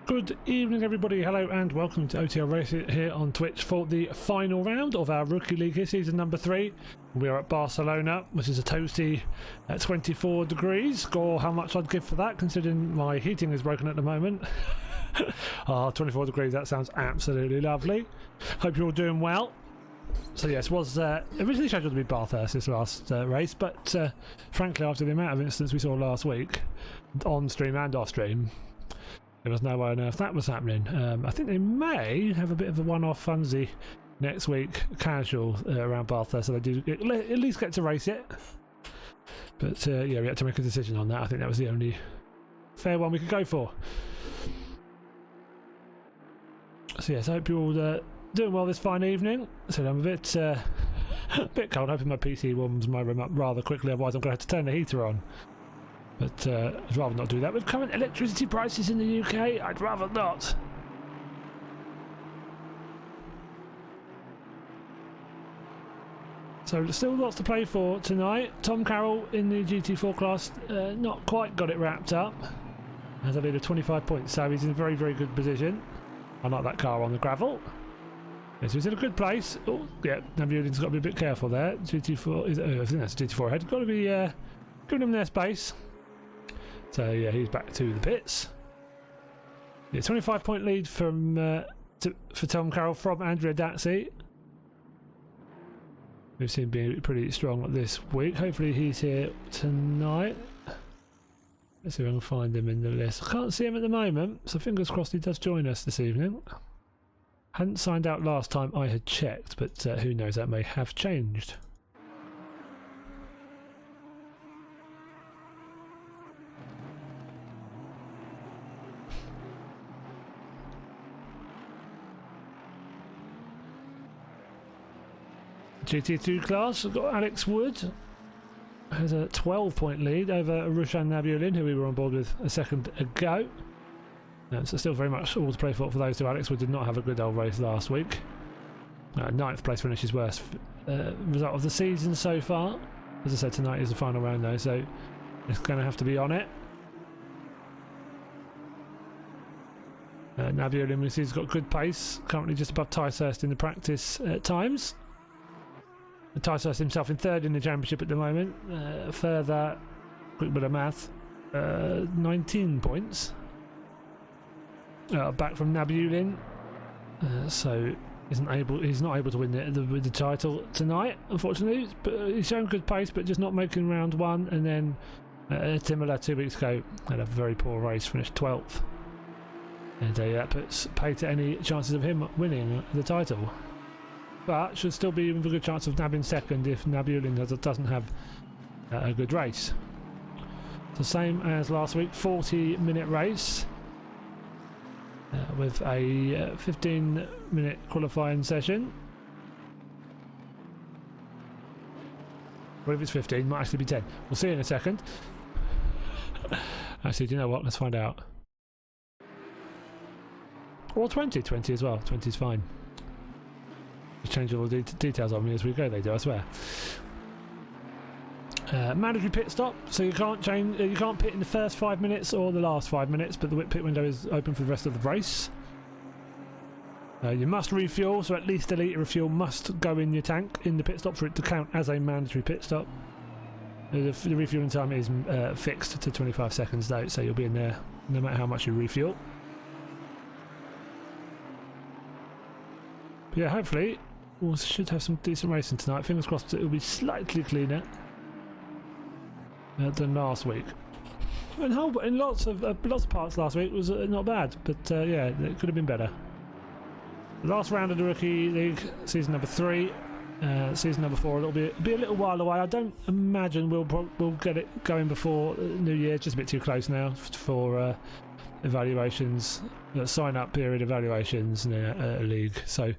Good evening everybody, hello and welcome to OTL Racing here on Twitch for the final round of our Rookie League here, season number 3. We are at Barcelona, which is a toasty 24 degrees, or how much I'd give for that considering my heating is broken at the moment. 24 degrees, that sounds absolutely lovely. Hope you're all doing well. So yes, was originally scheduled to be Bathurst this last race, but frankly after the amount of incidents we saw last week, on stream and off stream, there was no way on earth that was happening. I think they may have a bit of a one-off funsy next week, casual around Bathurst, so they do at least get to race it. But yeah, we had to make a decision on that. I think that was the only fair one we could go for. So yes, I hope you're all doing well this fine evening. So I'm a bit cold. Hoping my PC warms my room up rather quickly, otherwise I'm going to have to turn the heater on. But I'd rather not do that. With current electricity prices in the UK, I'd rather not. So still lots to play for tonight. Tom Carroll in the GT4 class, not quite got it wrapped up. Has a lead of 25 points, so he's in a very, very good position. I like that car on the gravel. Yes, he's in a good place. Oh, yeah, Nabulin's got to be a bit careful there. GT4 is, I think that's a GT4 head. Got to be giving him their space. So yeah, he's back to the pits. Yeah, 25-point lead from for Tom Carroll from Andrea Dazzi. We've seen him being pretty strong this week. Hopefully he's here tonight. Let's see if I can find him in the list. I can't see him at the moment, so fingers crossed he does join us this evening. Hadn't signed out last time I had checked, but who knows, that may have changed. GT2 class, we've got Alex Wood, has a 12-point lead over Rushan Nabulin, who we were on board with a second ago. So still very much all to play for those two. Alex Wood did not have a good old race last week. 9th place finish is worst result of the season so far. As I said, tonight is the final round though, so it's going to have to be on it. Nabulin, we see, has got good pace, currently just above Ticehurst in the practice times. Ticehurst himself in 3rd in the championship at the moment. Further, quick bit of math, 19 points. Back from Nabulin, so he's not able to win the title tonight, unfortunately. But he's shown good pace, but just not making round 1. And then Timmerla 2 weeks ago had a very poor race, finished 12th, and that puts pay to any chances of him winning the title. But should still be with a good chance of nabbing 2nd if Nabulin doesn't have a good race. So same as last week, 40-minute race with a 15-minute qualifying session. Or if it's 15, might actually be 10. We'll see in a second. Actually, do you know what? Let's find out. Or 20 as well. 20 is fine. Just change all the details on me as we go, they do, I swear. Mandatory pit stop, so you can't change. You can't pit in the first 5 minutes or the last 5 minutes, but the pit window is open for the rest of the race. You must refuel, so at least a litre of fuel must go in your tank in the pit stop for it to count as a mandatory pit stop. The refueling time is fixed to 25 seconds though, so you'll be in there no matter how much you refuel. But yeah, hopefully we should have some decent racing tonight. Fingers crossed it will be slightly cleaner than last week. And in lots of parts last week was not bad, but yeah, it could have been better. The last round of the Rookie League, season number 3, season number 4. It'll be a little while away. I don't imagine we'll get it going before New Year. Just a bit too close now for evaluations, sign-up period evaluations in a league. So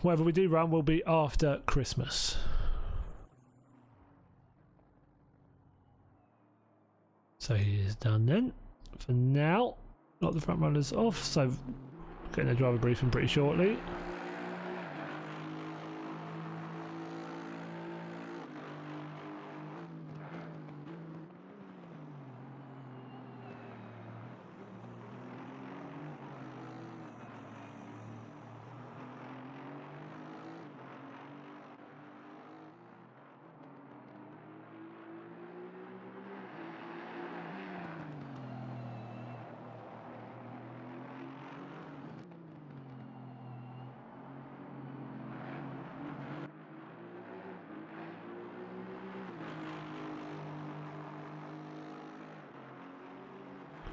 whatever we do run will be after Christmas. So he is done then. For now, got the front runners off, so getting a driver briefing pretty shortly.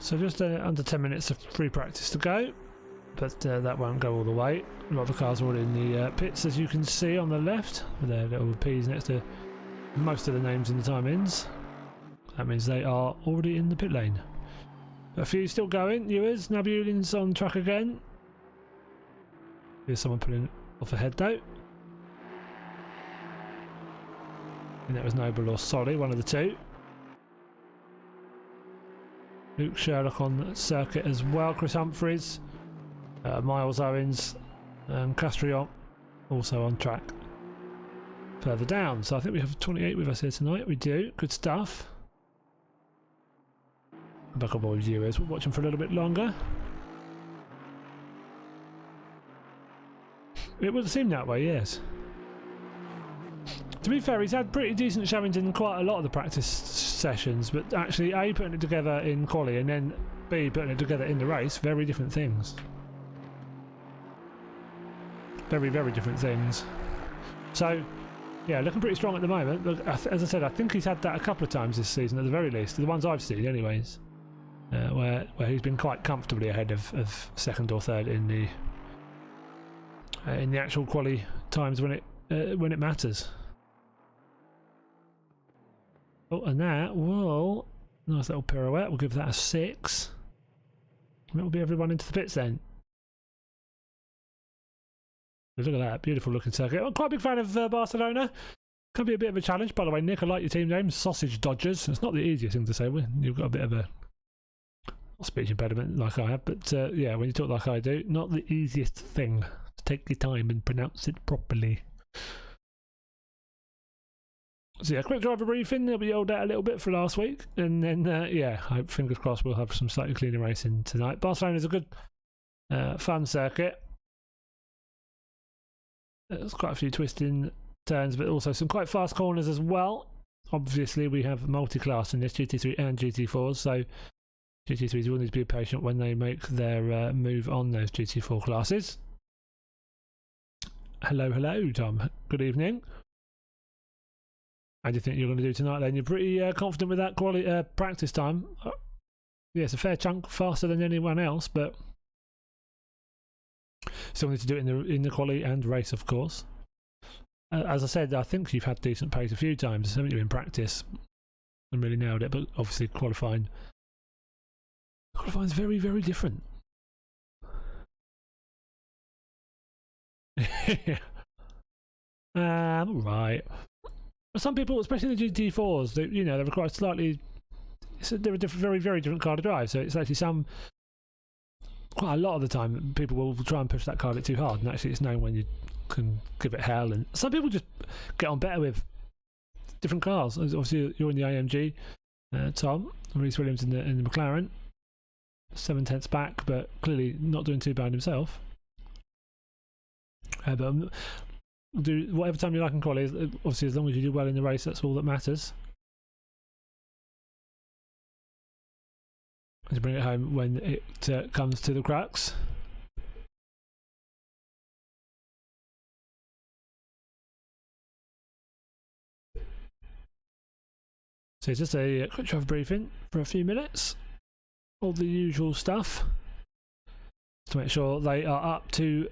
So just under 10 minutes of free practice to go, but that won't go all the way. A lot of the cars are already in the pits, as you can see on the left, with their little P's next to most of the names in the time-ins. That means they are already in the pit lane. A few still going. Ewers, Nabulin's on track again. Here's someone pulling off ahead though. And that was Noble or Solly, one of the two. Luke Sherlock on circuit as well. Chris Humphries, Miles Owens, and Castriot also on track. Further down, so I think we have 28 with us here tonight. We do. Good stuff. Back up all viewers. We'll watch them for a little bit longer. It would seem that way, yes. To be fair, he's had pretty decent showings in quite a lot of the practice sessions, but actually A, putting it together in quali and then B, putting it together in the race, very different things. Very, very different things. So, yeah, looking pretty strong at the moment. Look, as I said, I think he's had that a couple of times this season at the very least, the ones I've seen anyways, where he's been quite comfortably ahead of second or third in the actual quali times when it matters. Oh, and that will, nice little pirouette, we'll give that a 6. And that will be everyone into the pits then. Look at that, beautiful looking circuit. I'm quite a big fan of Barcelona. Can be a bit of a challenge, by the way, Nick. I like your team name, Sausage Dodgers. It's not the easiest thing to say. You've got a bit of a speech impediment like I have, but yeah, when you talk like I do, not the easiest thing to take your time and pronounce it properly. So yeah, quick driver briefing. They'll be yelled at a little bit for last week, and then yeah, I hope, fingers crossed, we'll have some slightly cleaner racing tonight. Barcelona is a good, fun circuit. There's quite a few twisting turns, but also some quite fast corners as well. Obviously, we have multi-class in this, GT3 and GT4s, so GT3s will need to be patient when they make their move on those GT4 classes. Hello, hello, Tom. Good evening. How do you think you're going to do tonight then? You're pretty confident with that quality practice time. Yeah, it's a fair chunk faster than anyone else, but still need to do it in the quali and race, of course. As I said, I think you've had decent pace a few times, haven't you, in practice? And really nailed it, but obviously qualifying's very, very different. Right. Some people, especially the GT4s, they require slightly. They're a very, very different car to drive. So it's actually quite a lot of the time, people will try and push that car a bit too hard, and actually, it's known when you can give it hell. And some people just get on better with different cars. Obviously, you're in the AMG, Tom, Reece Williams in the McLaren, 7/10 back, but clearly not doing too bad himself. But do whatever time you like in quali. Obviously, as long as you do well in the race, that's all that matters. To bring it home when it comes to the crux. So it's just a quick drive briefing for a few minutes. All the usual stuff to make sure they are up to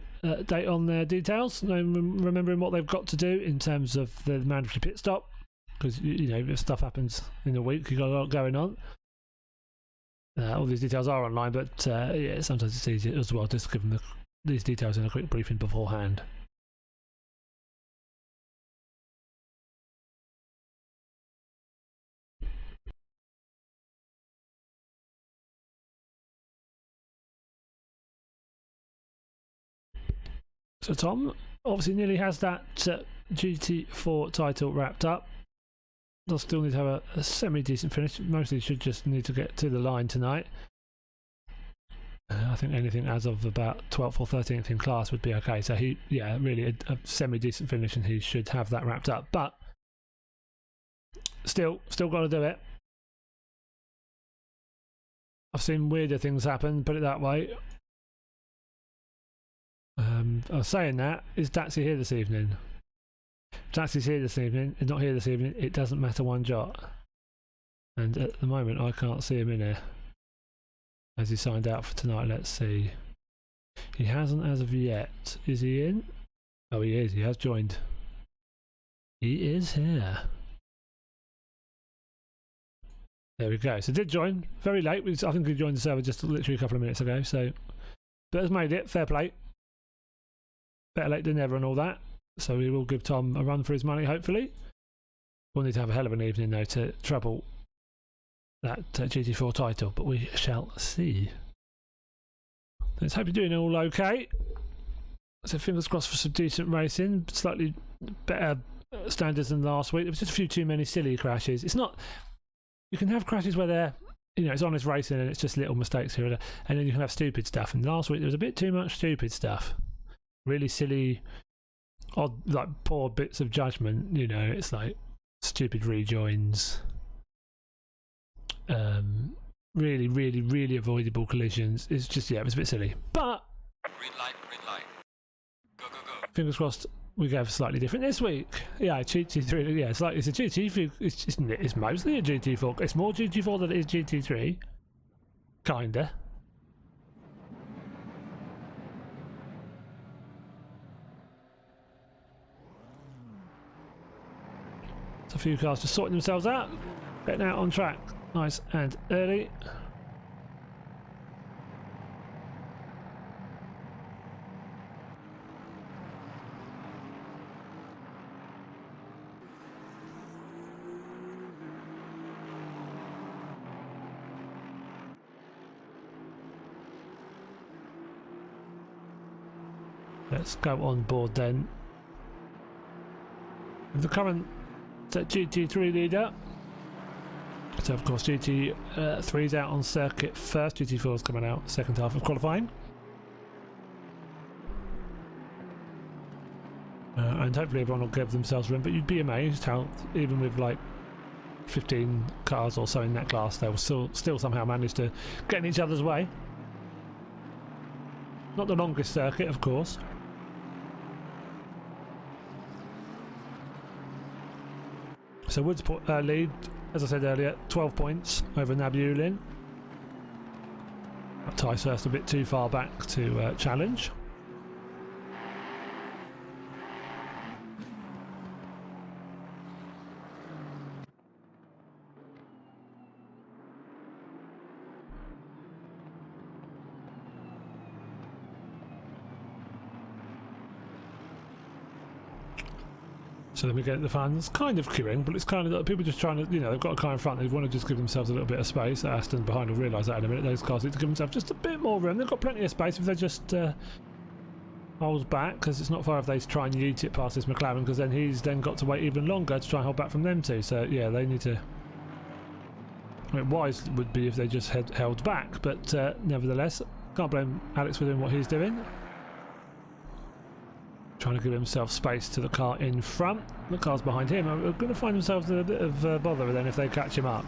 date on their details, remembering what they've got to do in terms of the mandatory pit stop, because if stuff happens in the week, you've got a lot going on. All these details are online, but yeah, sometimes it's easier as well just to give them these details in a quick briefing beforehand. So Tom obviously nearly has that GT4 title wrapped up. They'll still need to have a semi-decent finish. Mostly should just need to get to the line tonight. I think anything as of about 12th or 13th in class would be okay. So really a semi-decent finish, and he should have that wrapped up. But still got to do it. I've seen weirder things happen, put it that way. I was saying that, is Datsy here this evening? If Datsy's here this evening, and not here this evening, it doesn't matter one jot. And at the moment, I can't see him in here. Has he signed out for tonight? Let's see. He hasn't as of yet. Is he in? Oh, he is. He has joined. He is here. There we go. So did join very late. I think he joined the server just literally a couple of minutes ago. So, but has made it. Fair play. Better late than never and all that. So we will give Tom a run for his money, hopefully. We'll need to have a hell of an evening though to treble that GT4 title, but we shall see. Let's hope you're doing all okay. So fingers crossed for some decent racing, slightly better standards than last week. There was just a few too many silly crashes. It's not. You can have crashes where they're, you know, it's honest racing and it's just little mistakes here and there, and then you can have stupid stuff. And last week there was a bit too much stupid stuff. Really silly, odd, like poor bits of judgment. You know, it's like stupid rejoins. Really, really, really avoidable collisions. It's just, yeah, it was a bit silly. But green light, green light. Go, go, go. Fingers crossed we go slightly different this week. Yeah, GT3. Yeah, it's a GT4. It's mostly a GT4. It's more GT4 than it is GT3. Kinda. So a few cars just sorting themselves out, getting out on track. Nice and early. Let's go on board then. The current GT3 leader. So of course GT3 is out on circuit first, GT4 is coming out second half of qualifying. And hopefully everyone will give themselves room, but you'd be amazed how even with like 15 cars or so in that class, they will still somehow manage to get in each other's way. Not the longest circuit, of course. So Woods lead, as I said earlier, 12 points over Nabulin. Ty's first a bit too far back to challenge. So then we get the fans kind of queuing, but it's kind of people just trying to, you know, they've got a car in front, they want to just give themselves a little bit of space. Aston behind will realise that in a minute. Those cars need to give themselves just a bit more room. They've got plenty of space if they just hold back, because it's not far if they try and yeet it past this McLaren, because then he's then got to wait even longer to try and hold back from them too. So yeah, they need to. I mean, wise would be if they just held back, but nevertheless, can't blame Alex for doing what he's doing. Trying to give himself space to the car in front. The cars behind him are going to find themselves in a bit of bother then if they catch him up.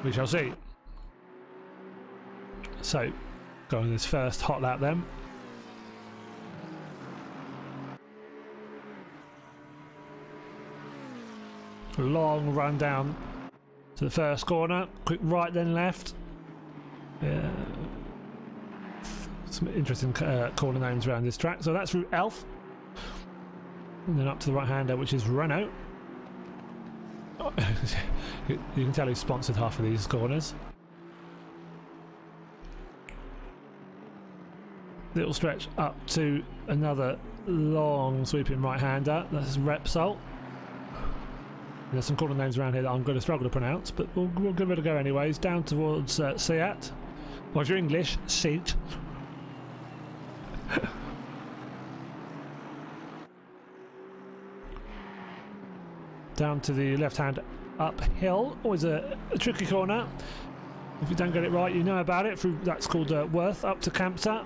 We shall see. So, going this first hot lap then. Long run down to the first corner. Quick right then left. Some interesting corner names around this track. So that's Route Elf. And then up to the right hander, which is Renault. Oh, you can tell he's sponsored half of these corners. Little stretch up to another long sweeping right hander. That's Repsol. There's some corner names around here that I'm going to struggle to pronounce, but we'll give it a go anyways. Down towards Seat. Or if you're English, Seat. Down to the left hand uphill, always a tricky corner. If you don't get it right, you know about it. Through that's called Worth up to Campsa.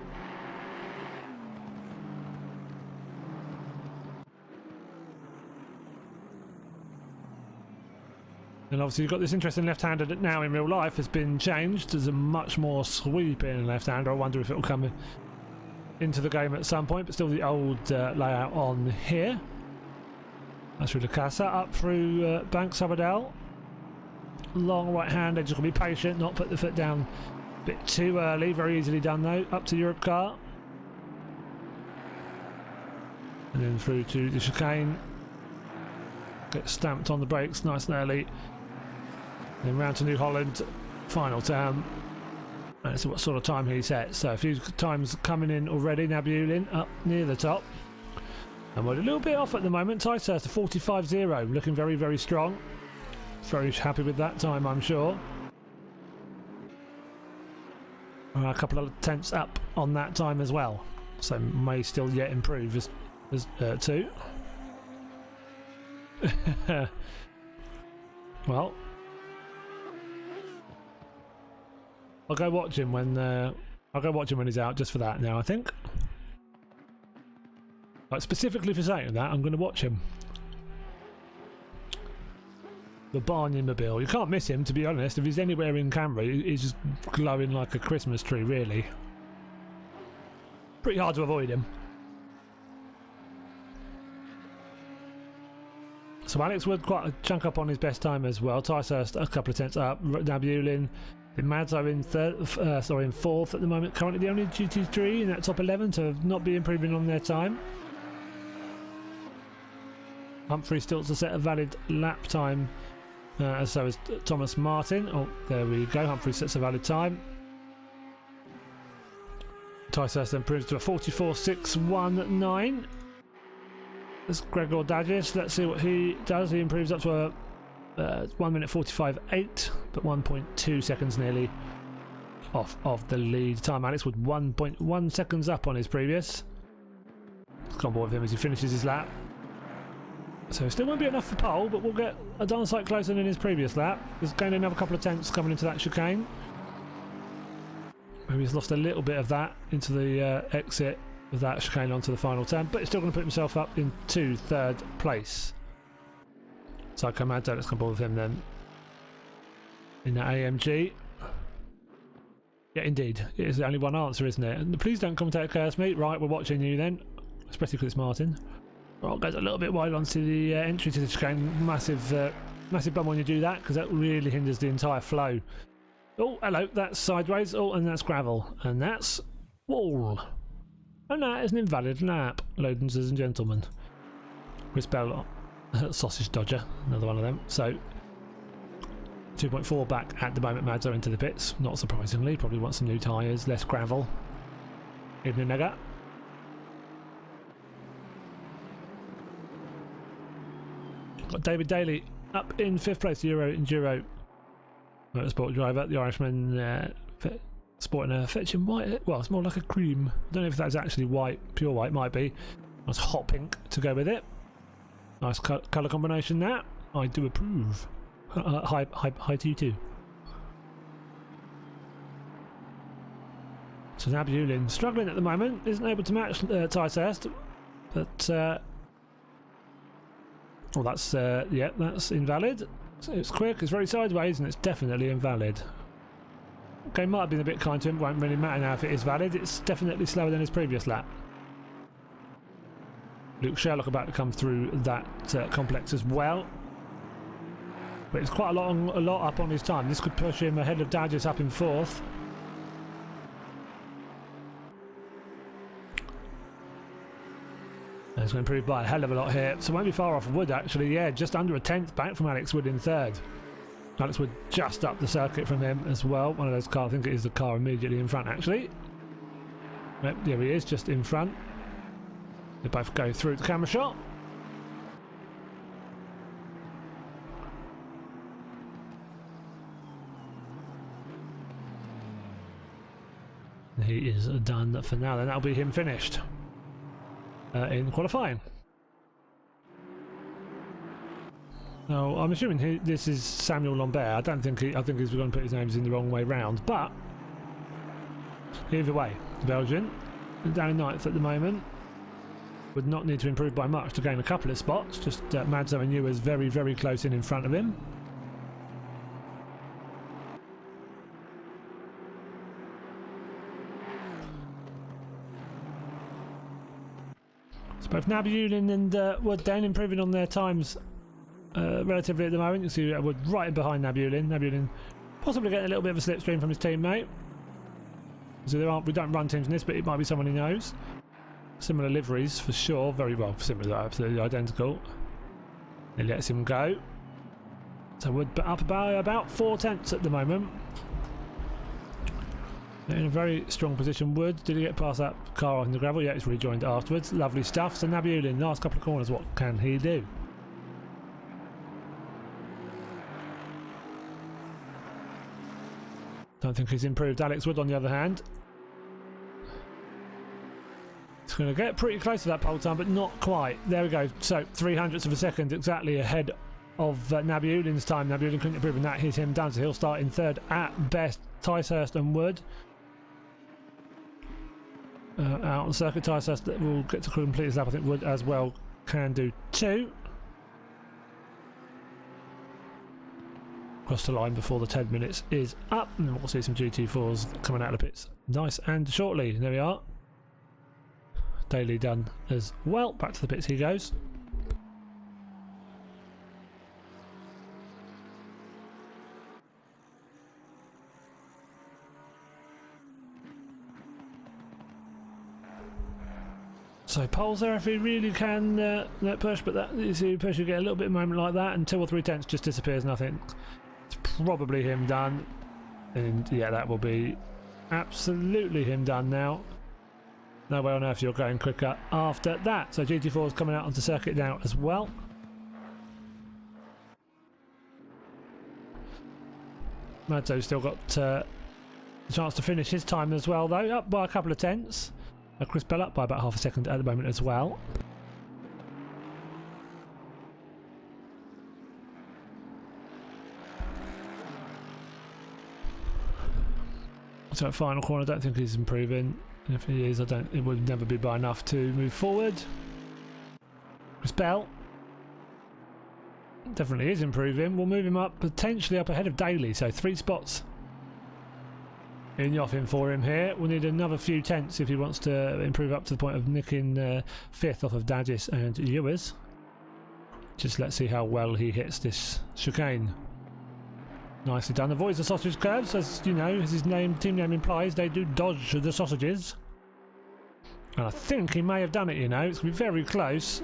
And obviously you've got this interesting left-hander that now in real life has been changed. There's a much more sweeping left-hander. I wonder if it will come into the game at some point, but still the old layout on here. That's through La Casa, up through Bank Sabadell. long right hand. They're just going to be patient, not put the foot down a bit too early. Very easily done though. Up to Europe car. And then through to the chicane. Get stamped on the brakes nice and early. Then round to New Holland. Final turn. And see what sort of time he sets. So a few times coming in already. Nabulin up near the top. And we're a little bit off at the moment. Ticehurst to 45.0. Looking very, very strong. Very happy with that time, I'm sure. A couple of tenths up on that time as well. So may still yet improve as two. Well, I'll go watch him when he's out just for that now, I think. Like specifically for saying that, I'm going to watch him. The Barney-mobile. You can't miss him, to be honest. If he's anywhere in Canberra, he's just glowing like a Christmas tree, really. Pretty hard to avoid him. So Alex Wood quite a chunk up on his best time as well. Ticehurst a couple of tenths up. Nabulin. Madzo in fourth at the moment. Currently the only GT3 in that top 11 to not be improving on their time. Humphrey still to set a valid lap time, as so is Thomas Martin. Oh, there we go. Humphrey sets a valid time. Ticehurst then improves to a 44.619. That's Gregor Dagis. Let's see what he does. He improves up to a 1 minute 45.8, but 1.2 seconds nearly off of the lead time. Alex with 1.1 seconds up on his previous. Let's go on board with him as he finishes his lap. So still won't be enough for pole, but we'll get a darn sight closer than his previous lap. He's gained another couple of tenths coming into that chicane. Maybe he's lost a little bit of that into the exit of that chicane onto the final turn, but he's still going to put himself up into third place. So Commando, let's come aboard with him then. In that AMG. Yeah, indeed. It is the only one answer, isn't it? And please don't commentate curse me. Right, we're watching you then. Especially because it's Martin. Right, goes a little bit wide onto the entry to the chicane. Massive bum when you do that, because that really hinders the entire flow. Oh, hello, that's sideways. Oh, and that's gravel. And that's wall. And that is an invalid lap, ladies and gentlemen. Chris Bell, sausage dodger, another one of them. So 2.4 back at the moment. Madzo into the pits, not surprisingly. Probably wants some new tyres, less gravel. Ibn Nega. Got David Daly up in 5th place, Euro Enduro motorsport driver. The Irishman sporting a fetching white. Well, it's more like a cream. I don't know if that's actually white, pure white, might be. Nice hot pink to go with it. Nice colour combination that. I do approve. Hi to you too. So Nabulin struggling at the moment. Isn't able to match Ticehurst. But well, that's yeah, that's invalid. So it's quick, it's very sideways, and it's definitely invalid. Okay, might have been a bit kind to him. Won't really matter now if it is valid. It's definitely slower than his previous lap. Luke Sherlock about to come through that complex as well. But it's quite a lot up on his time. This could push him ahead of Dagis up in 4th. And it's going to improve by a hell of a lot here. So won't be far off Wood actually. Yeah, just under a tenth back from Alex Wood in 3rd. Alex Wood just up the circuit from him as well. One of those cars, I think it is the car immediately in front actually. Yep, there he is, just in front. They both go through the camera shot. He is done for now, then that'll be him finished in qualifying. Now, I'm assuming this is Samuel Lambert. I think he's going to put his names in the wrong way round, but either way, Belgian down in 9th at the moment. Would not need to improve by much to gain a couple of spots. Just Madzo and Ewers very, very close in front of him. So both Nabulin and Wood then improving on their times relatively at the moment. You see Wood right behind Nabulin. Nabulin possibly getting a little bit of a slipstream from his teammate. So we don't run teams in this, but it might be someone he knows. Similar liveries for sure, very well similar, absolutely identical. He lets him go. So Wood up by about 4/10 at the moment. In a very strong position. Wood, did he get past that car on the gravel? Yeah, he's rejoined afterwards. Lovely stuff. So Nabulin, last couple of corners, what can he do? Don't think he's improved. Alex Wood, on the other hand, it's going to get pretty close to that pole time, but not quite. There we go. So 0.03 of a second exactly ahead of Nabulin's time. Nabulin couldn't improve on that. He's him down, so he'll start in third at best. Ticehurst and Wood out on the circuit. Ticehurst will get to complete his lap. I think Wood as well can do too. Across the line before the 10 minutes is up, and we'll see some GT4s coming out of the pits nice and shortly. There we are. Daly done as well. Back to the pits he goes. So poles there if he really can push, but that is you push, you get a little bit of moment like that, and 2 or 3/10 just disappears. Nothing. It's probably him done, and yeah, that will be absolutely him done now. No way on earth you're going quicker after that. So GT4 is coming out onto circuit now as well. Madzo's still got a chance to finish his time as well, though, up by a couple of tenths. Chris Bell up by about half a second at the moment as well. So final corner, I don't think he's improving. And if he is, it would never be by enough to move forward. Chris Bell definitely is improving. We'll move him up, potentially up ahead of Daly, so 3 spots in the offing for him here. We'll need another few tenths if he wants to improve up to the point of nicking 5th off of Dadgis and Ewers. Just let's see how well he hits this chicane. Nicely done. Avoids the sausage curves, as you know, as his team name implies. They do dodge the sausages. And I think he may have done it, you know. It's going to be very close.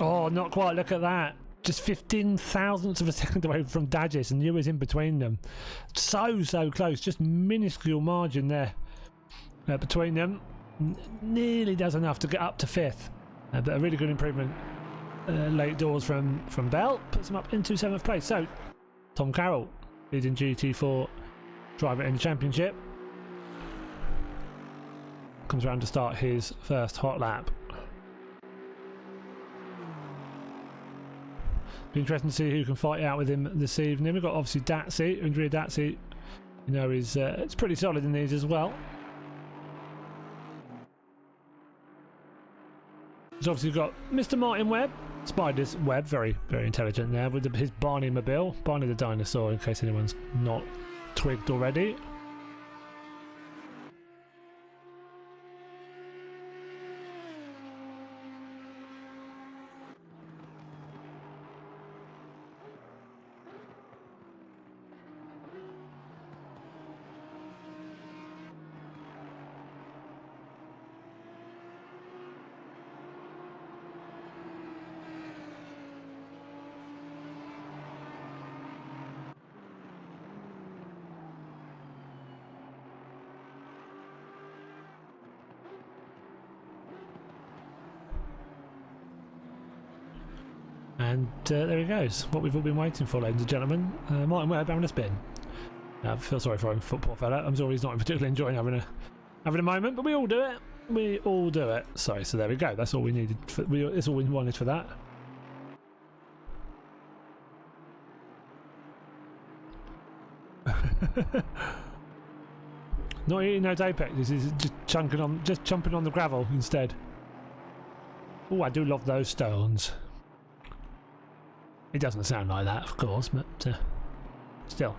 Oh, not quite. Look at that. Just 15,000ths of a second away from Dadgis, and Ewers in between them. So close. Just minuscule margin there between them. Nearly does enough to get up to 5th. But a really good improvement late doors from Bell. Puts him up into 7th place. So Tom Carroll, leading GT4 driver in the championship, comes around to start his first hot lap. Be interesting to see who can fight out with him this evening. We've got obviously Datsy, Andrea Datsy, you know, it's pretty solid in these as well. He's obviously got Mr. Martin Webb, Spider's Webb, very intelligent there, with his Barney Mobile, Barney the dinosaur, in case anyone's not twigged already. And there he goes, what we've all been waiting for, ladies and gentlemen. Martin Webb having a spin. I feel sorry for him, football fella. I'm sure he's not particularly enjoying having a moment, but we all do it. We all do it. Sorry, so there we go. That's all we needed. That's all we wanted for that. Not eating those apex. He's just chomping on the gravel instead. Oh, I do love those stones. It doesn't sound like that, of course, but still.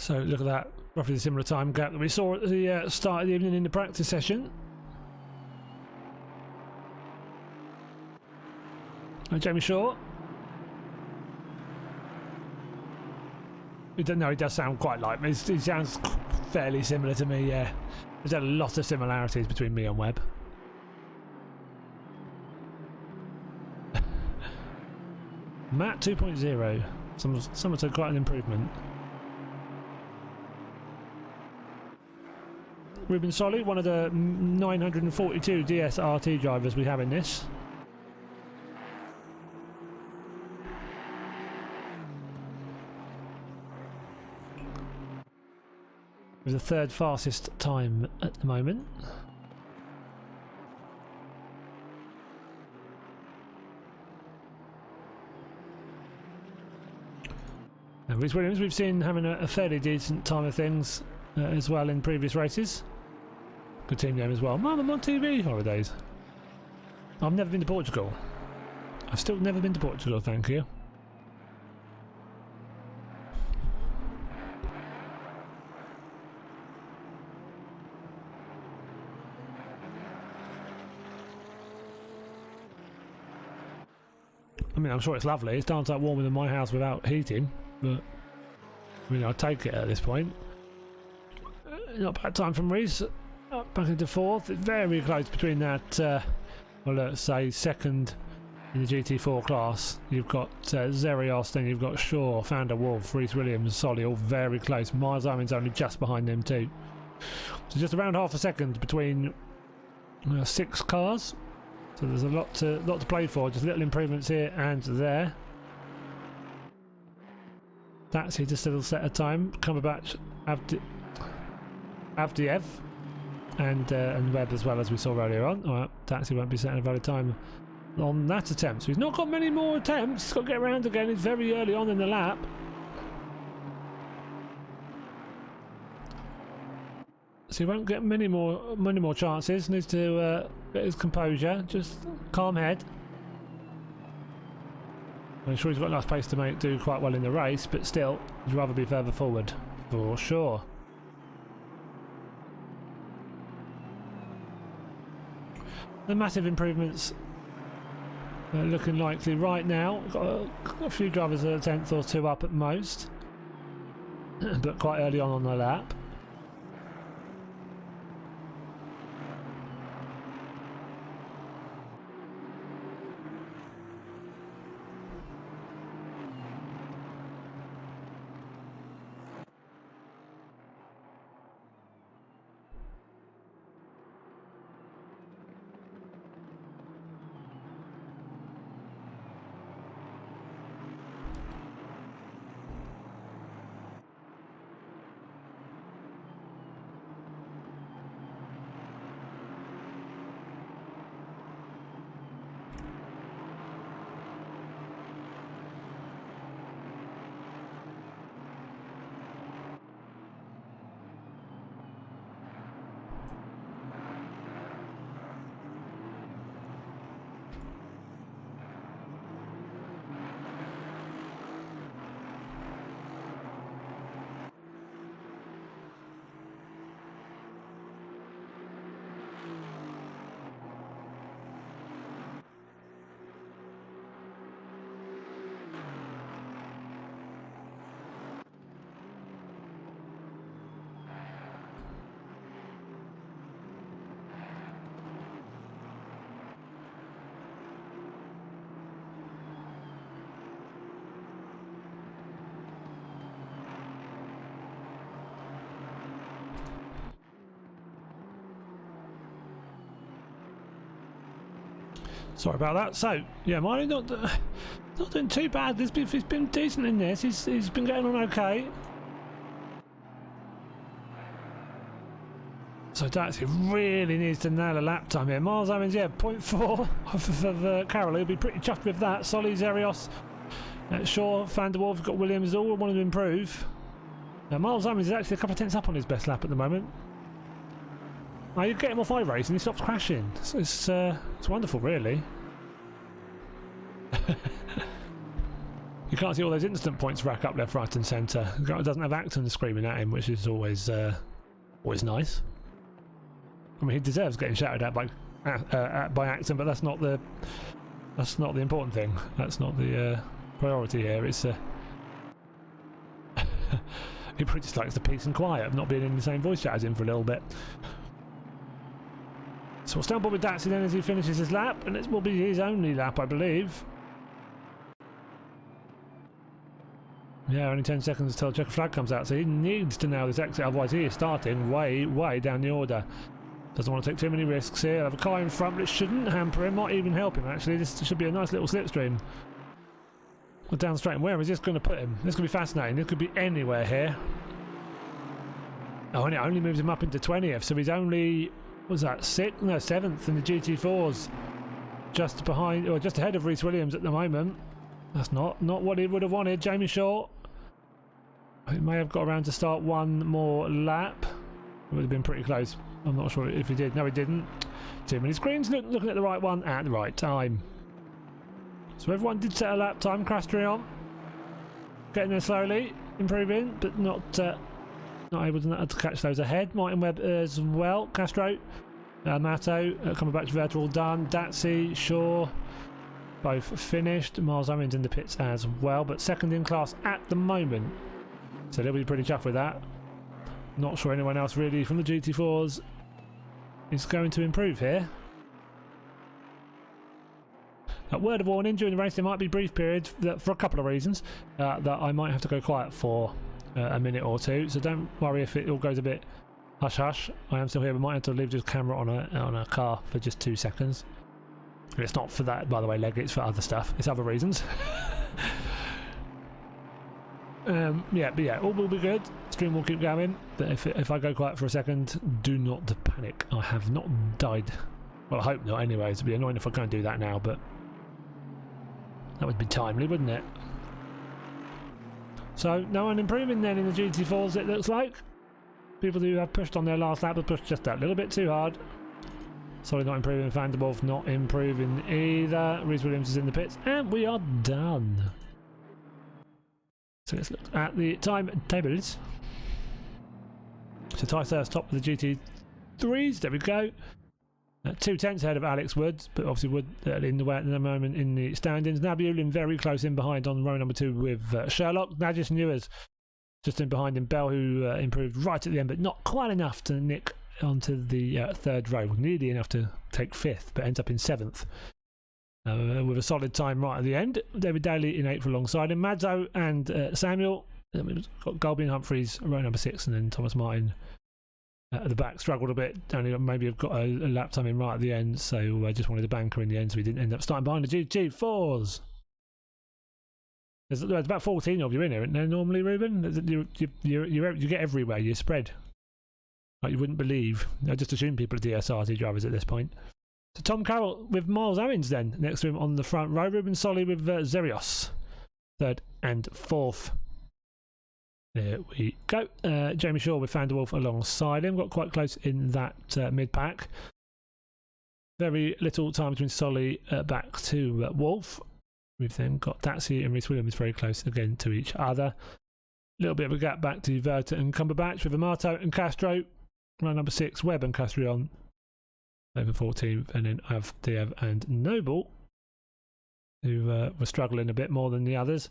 So look at that, roughly the similar time gap that we saw at the start of the evening in the practice session. Jamie Shaw. He does sound quite like me. He sounds fairly similar to me, yeah. There's a lot of similarities between me and Webb. Matt 2.0. Someone said quite an improvement. Ruben Solly, one of the 942 DSRT drivers we have in this. With the third fastest time at the moment. Now, Rhys Williams, we've seen having a fairly decent time of things as well in previous races. Good team name as well. Mum, I'm on TV holidays. I've never been to Portugal. I've still never been to Portugal, thank you. I mean, I'm sure it's lovely. It's darn sight warmer than my house without heating, but I mean, I'll take it at this point. Not bad time from Rhys. Back into fourth. It's very close between that, well, let's say second in the GT4 class. You've got Zerios, then you've got Shaw, Van der Wolf, Rhys Williams, Solly, all very close. Miles Owen's only just behind them too. So just around half a second between 6 cars. So there's a lot to play for. Just little improvements here and there. That's it, just a little set of time. Cumberbatch, Avdiev, and Webb as well, as we saw earlier on. Alright, Taxi won't be setting a valid time on that attempt. So he's not got many more attempts. He's got to get around again. It's very early on in the lap. So he won't get many more chances. Needs to get his composure. Just calm head. I'm sure he's got enough pace to do quite well in the race, but still, he'd rather be further forward for sure. The massive improvements looking likely right now. Got a few drivers at a tenth or two up at most, but quite early on the lap. Sorry about that. So, yeah, Marty not doing too bad. He's been decent in this. He's been getting on okay. So Daxi really needs to nail a lap time here. Miles Owens, yeah, 0.4 of Carroll. He'll be pretty chuffed with that. Solly, Zerios, Shaw, Van der Wolf, got Williams, all wanting to improve. Now, Miles Owens is actually a couple of tenths up on his best lap at the moment. Now, you get him off iRace and he stops crashing. It's wonderful, really. You can't see all those instant points rack up left, right and centre. It doesn't have Acton screaming at him, which is always nice. I mean, he deserves getting shouted at by Acton, but that's not the important thing. That's not the priority here. It's he pretty just likes the peace and quiet of not being in the same voice chat as him for a little bit. So we'll stand by with Datsy then as he finishes his lap, and it will be his only lap, I believe. Yeah, only 10 seconds until the checker flag comes out, so he needs to nail this exit, otherwise he is starting way down the order. Doesn't want to take too many risks here. He'll have a car in front, but it shouldn't hamper him, might even help him actually. This should be a nice little slipstream. Well, down straight, and where is this going to put him? This could be fascinating. This could be anywhere here. Oh, and it only moves him up into 20th, so he's only, what was that, 7th in the GT4s. Just behind, or just ahead of Rhys Williams at the moment. That's not what he would have wanted. Jamie Shaw, he may have got around to start one more lap. It would have been pretty close. I'm not sure if he did. No, he didn't. Too many screens, looking at the right one at the right time. So everyone did set a lap time. Castrion getting there slowly, improving, but not able to catch those ahead. Martin Webb as well. Castro, Mato coming back to virtual done. Datsy, Shaw, both finished. Miles Owens in the pits as well, but second in class at the moment. So they'll be pretty chuffed with that. Not sure anyone else really from the GT4s is going to improve here. A word of warning, during the race there might be brief periods for a couple of reasons that I might have to go quiet for a minute or two, so don't worry if it all goes a bit hush hush. I am still here, but might have to leave this camera on a car for just 2 seconds. It's not for that, by the way, Leg, it's for other stuff. It's other reasons. Yeah, all will be good. Stream will keep going, but if I go quiet for a second, do not panic. I have not died. Well, I hope not anyway. It'd be annoying if I can't do that now, but that would be timely, wouldn't it? So, no one improving then in the GT4s, it looks like. People who have pushed on their last lap have pushed just that little bit too hard. Sorry, not improving. Van der Wolf not improving either. Rhys Williams is in the pits, and we are done. So let's look at the time tables. So Ty Thurst top of the GT3s. There we go. 2/10 ahead of Alex Woods, but obviously Wood in the way at the moment in the standings. Nabulin very close in behind on row number 2 with Sherlock. Najis Newers just in behind him. Bell, who improved right at the end, but not quite enough to nick onto the third row. Nearly enough to take 5th, but ends up in 7th. With a solid time right at the end. David Daly in 8th alongside him. Madzo and Samuel. We've got Golby and Humphreys, row number 6, and then Thomas Martin at the back. Struggled a bit. Only maybe have got a lap time in right at the end, so I just wanted a banker in the end, so we didn't end up starting behind the GT4s. There's about 14 of you in here, isn't there, normally, Ruben? You get everywhere. You spread like you wouldn't believe. I just assume people are DSRT drivers at this point. So Tom Carroll with Miles Owens then next to him on the front row. Ruben Solly with Zerios 3rd and 4th. There we go. Jamie Shaw with Van der Wolf alongside him. Got quite close in that mid-pack. Very little time between Solly back to Wolf. We've then got Datsy and Rhys Williams very close again to each other. A little bit of a gap back to Verta and Cumberbatch with Amato and Castro. Round number 6, Webb and Castrion over 14th, and then Avdiev and Noble, who were struggling a bit more than the others.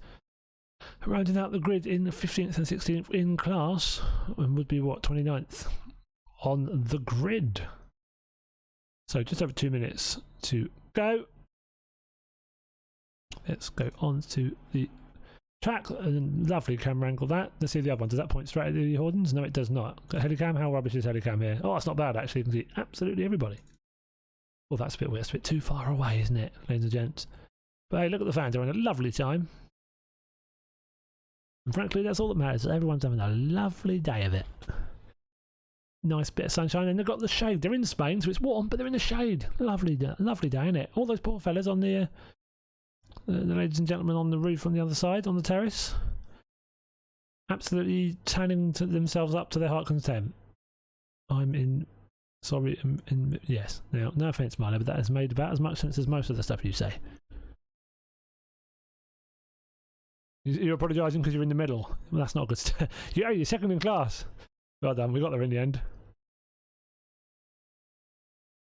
Rounding out the grid in the 15th and 16th in class, and would be what, 29th on the grid. So just over 2 minutes to go. Let's go on to the track. Lovely camera angle that. Let's see the other one. Does that point straight at the Hordens? No, it does not. Got Helicam. How rubbish is Helicam here? Oh, that's not bad actually. You can see absolutely everybody. Well, that's a bit weird. It's a bit too far away, isn't it, ladies and gents? But hey, look at the fans. They're having a lovely time. And frankly, that's all that matters. Everyone's having a lovely day of it. Nice bit of sunshine. And they've got the shade. They're in Spain, so it's warm, but they're in the shade. Lovely day, isn't it? All those poor fellas on the ladies and gentlemen on the roof on the other side, on the terrace. Absolutely tanning themselves up to their heart content. I'm in... Sorry, yes. Now, no offence, Milo, but that has made about as much sense as most of the stuff you say. You're apologising because you're in the middle. Well, that's not good. You're second in class. Well done. We got there in the end.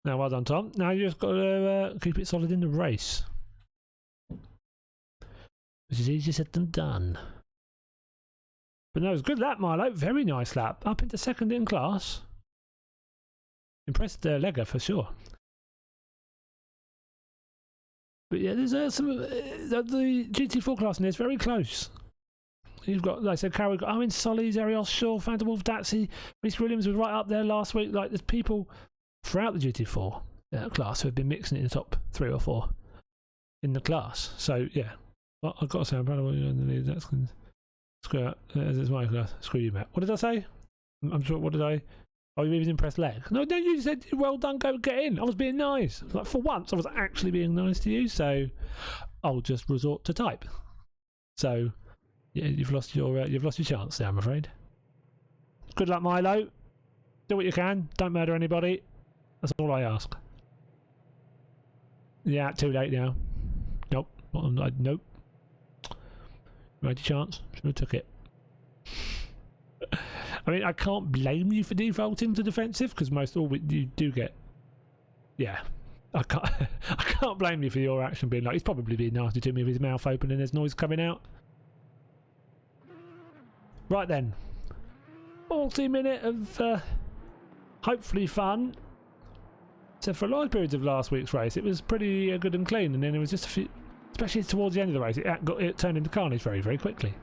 Now, well done, Tom. Now you just got to keep it solid in the race, which is easier said than done. But no, it was good lap, Milo. Very nice lap. Up into second in class. Impressed Legger for sure. But yeah, there's some the GT4 class in there is very close. You've got, like I said, Carroll, got Owen, Solis, Ariel Shaw, Phantom Wolf, Datsy, Reece Williams was right up there last week. Like, there's people throughout the GT4 class who have been mixing it in the top 3 or 4 in the class. So yeah, well, I've got to say, I'm proud of what you're doing. That's screw out. It's my class. Screw you, Matt. What did I say? I'm sure. What did I? Oh, you even impressed Leg? No, you said well done. Go get in. I was being nice. Like, for once, I was actually being nice to you. So I'll just resort to type. So yeah, you've lost your chance there, I'm afraid. Good luck, Milo. Do what you can. Don't murder anybody. That's all I ask. Yeah, too late now. Nope. Nope. You had your chance. Should have took it. I mean, I can't blame you for defaulting to defensive because you do get. Yeah, I can't blame you for your action being like he's probably being nasty to me with his mouth open and there's noise coming out. Right then, 40-minute of hopefully fun. So for large periods of last week's race, it was pretty good and clean, and then it was just a few, especially towards the end of the race, it turned into carnage very, very quickly,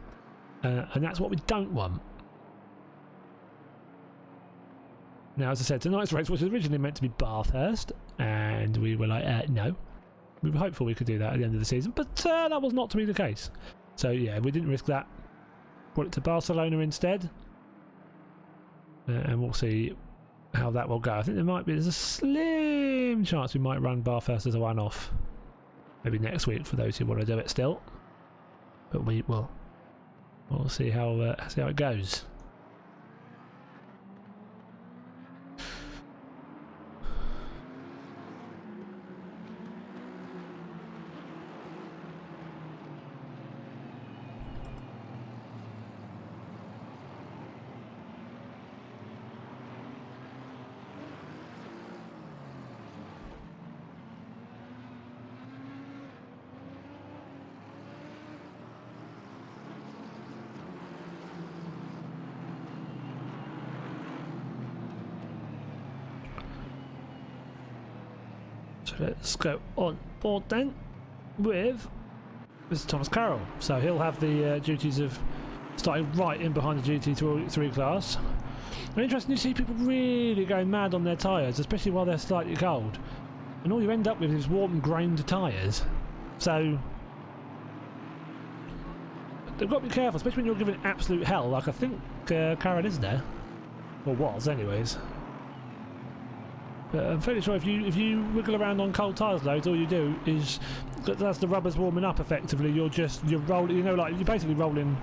and that's what we don't want. Now, as I said, tonight's race was originally meant to be Bathurst, and we were like, no. We were hopeful we could do that at the end of the season, but that was not to be the case. So yeah, we didn't risk that. Brought it to Barcelona instead, and we'll see how that will go. I think there's a slim chance we might run Bathurst as a one-off. Maybe next week for those who want to do it still. But we'll see how it goes. So let's go on board then with Mr. Thomas Carroll. So he'll have the duties of starting right in behind the GT3 class. And interesting to see people really going mad on their tyres, especially while they're slightly cold. And all you end up with is warm grained tyres. So they've got to be careful, especially when you're giving absolute hell, like I think Carroll is there. Or was anyways. But I'm fairly sure if you wiggle around on cold tyres loads, all you do is, as the rubber's warming up effectively, you're rolling, you know, like you're basically rolling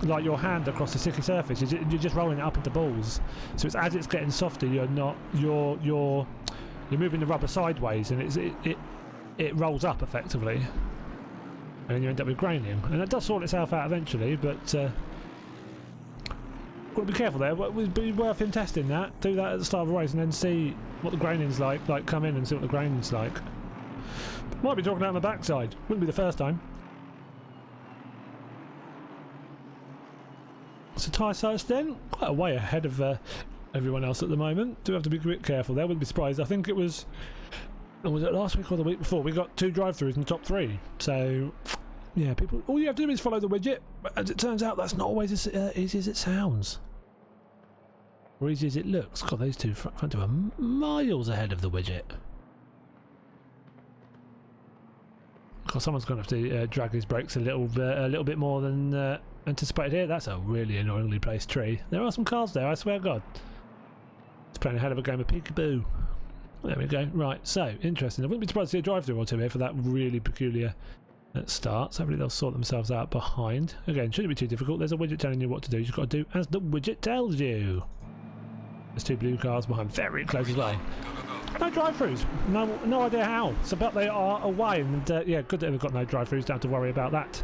like your hand across the sticky surface. You're just rolling it up into balls. So it's as it's getting softer, you're moving the rubber sideways, and it rolls up effectively, and then you end up with graining. And it does sort itself out eventually, but got to be careful there. It would be worth him testing that. Do that at the start of the race, and then see what the graining's like. Like, come in and see what the graining's like. Might be talking out on the backside. Wouldn't be the first time. So tyre search then, quite a way ahead of everyone else at the moment. Do have to be a bit careful there. Wouldn't be surprised. I think it was it last week or the week before? We got 2 drive-throughs in the top 3. So yeah, people. All you have to do is follow the widget. But as it turns out, that's not always as easy as it sounds, or easy as it looks. God, those two front two are miles ahead of the widget. Of course, someone's going to have to drag his brakes a little bit more than anticipated here. That's a really annoyingly placed tree. There are some cars there, I swear to God. It's playing a hell of a game of peekaboo. There we go. Right, so interesting. I wouldn't be surprised to see a drive-through or two here for that really peculiar start. So hopefully they'll sort themselves out behind. Again, shouldn't be too difficult. There's a widget telling you what to do. You've just got to do as the widget tells you. There's 2 blue cars behind, very close as well. No drive-throughs. No idea how. So, but they are away, and yeah, good that we've got no drive-throughs. Don't have to worry about that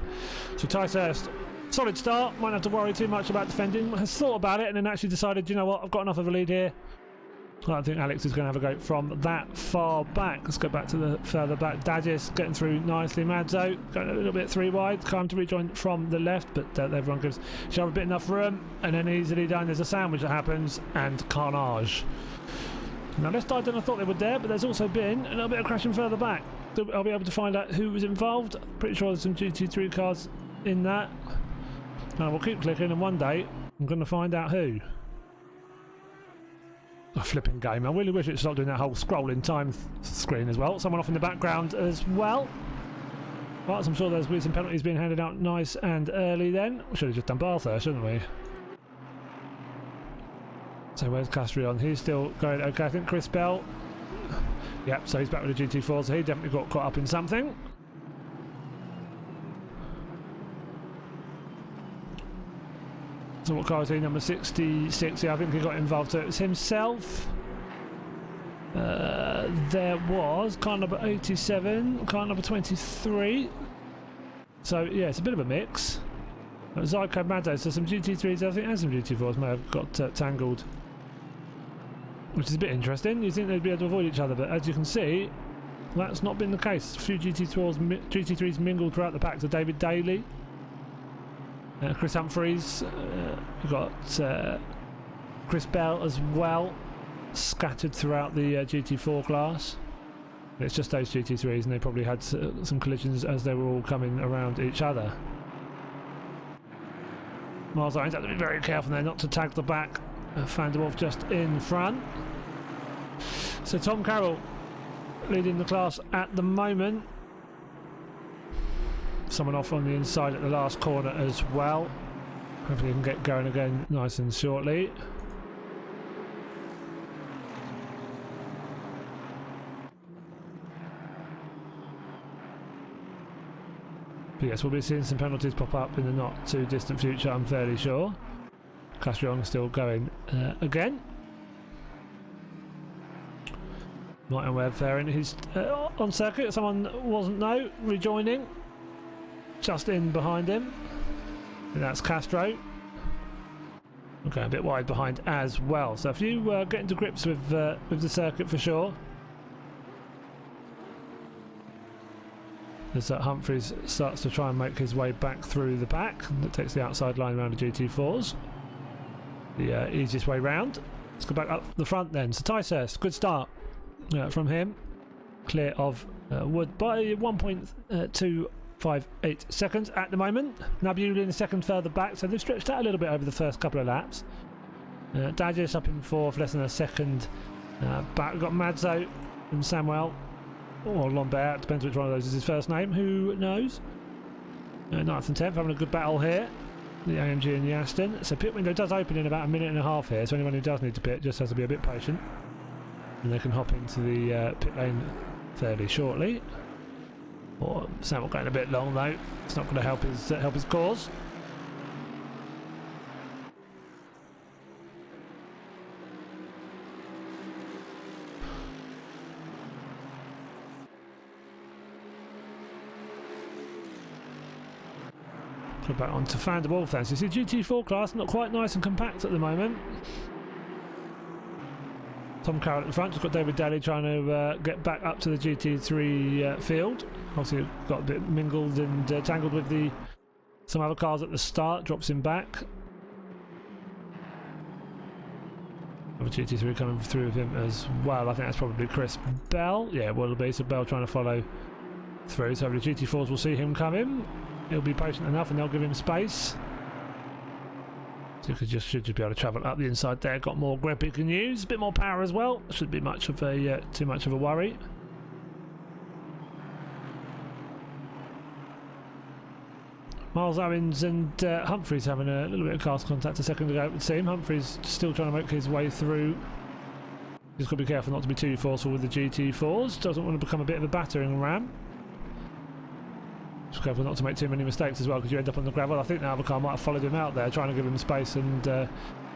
So Ticehurst, solid start, might not have to worry too much about defending, has thought about it and then actually decided, you know what, I've got enough of a lead here. I don't think Alex is going to have a go from that far back. Let's go back to the further back. Dadgis getting through nicely. Madzo going a little bit 3 wide. Time to rejoin from the left, but everyone gives Shove a bit enough room, and then easily done. There's a sandwich that happens, and carnage. Now less died than I thought they would there, but there's also been a little bit of crashing further back. I'll be able to find out who was involved. Pretty sure there's some GT3 cars in that. Now we'll keep clicking, and one day I'm going to find out who. A flipping game. I really wish it stopped doing that whole scrolling time screen as well. Someone off in the background as well. Right, so I'm sure there's some penalties being handed out nice and early then. We should have just done Bath there, shouldn't we? So where's Castrion? He's still going okay. I think Chris Bell. Yep, so he's back with the GT4, so he definitely got caught up in something. So what car was he? Number 66. Yeah, I think he got involved. So it was himself. There was car number 87, car number 23. So yeah, it's a bit of a mix. Zyko Mado, so some GT3s I think and some GT4s may have got tangled, which is a bit interesting. You think they'd be able to avoid each other, but as you can see, that's not been the case. A few GT3s mingled throughout the pack. So David Daly. Chris Humphreys, we've got Chris Bell as well, scattered throughout the GT4 class. It's just those GT3s, and they probably had some collisions as they were all coming around each other. Miles Owens had to be very careful there not to tag the back. Van der Wolf just in front. So Tom Carroll leading the class at the moment. Someone off on the inside at the last corner as well. Hopefully he can get going again nice and shortly. But yes, we'll be seeing some penalties pop up in the not too distant future, I'm fairly sure. Castrion still going again. Martin Webb there, and he's on circuit. Someone wasn't rejoining. Just in behind him, and that's Castro. Okay, a bit wide behind as well. So if you get into grips with the circuit for sure. As Humphreys starts to try and make his way back through the pack, that takes the outside line around the GT4s. The easiest way round. Let's go back up the front then. So Ticehurst, good start from him. Clear of Wood by 1.258 seconds at the moment. Nabil in the second further back, so they've stretched out a little bit over the first couple of laps. Dadgis up in fourth, less than a second back. We've got Madzo and Samuel, or Lombert, depends which one of those is his first name, who knows. 9th and 10th, having a good battle here. The AMG and the Aston. So pit window does open in about a minute and a half here, so anyone who does need to pit just has to be a bit patient. And they can hop into the pit lane fairly shortly. Or Samuel going a bit long though. It's not going to help his cause. Go back on to Van der Wolf then. So you see GT4 class not quite nice and compact at the moment. Tom Carroll at the front, just got David Daly trying to get back up to the GT3 field. Obviously got a bit mingled and tangled with some other cars at the start, drops him back. Another GT3 coming through with him as well. I think that's probably Chris Bell. Yeah, it will be. So Bell trying to follow through. So the GT4s will see him come in. He'll be patient enough and they'll give him space. So he should just be able to travel up the inside there. Got more grip he can use, a bit more power as well. Shouldn't be much of a too much of a worry. Miles Owens and Humphreys having a little bit of cast contact a second ago, it would seem. Humphreys still trying to make his way through. Just got to be careful not to be too forceful with the GT4s. Doesn't want to become a bit of a battering ram. Just careful not to make too many mistakes as well, because you end up on the gravel. I think the other car might have followed him out there, trying to give him space, and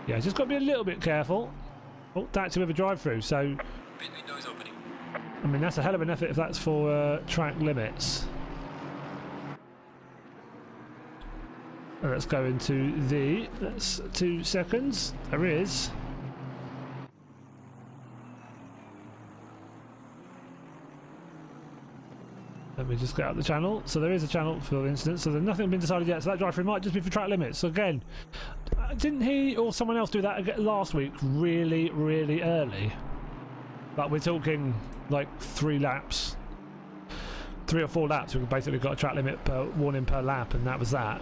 yeah, just got to be a little bit careful. Oh, that's with a drive-through, so Pit window is opening. I mean that's a hell of an effort if that's for track limits. Let's go into the... That's 2 seconds. There is. Let me just get out the channel. So there is a channel for instance. So there's nothing been decided yet. So that drive-through might just be for track limits. So again, didn't he or someone else do that last week really, really early? But we're talking like 3 laps. 3 or 4 laps. We've basically got a track limit per warning per lap, and that was that.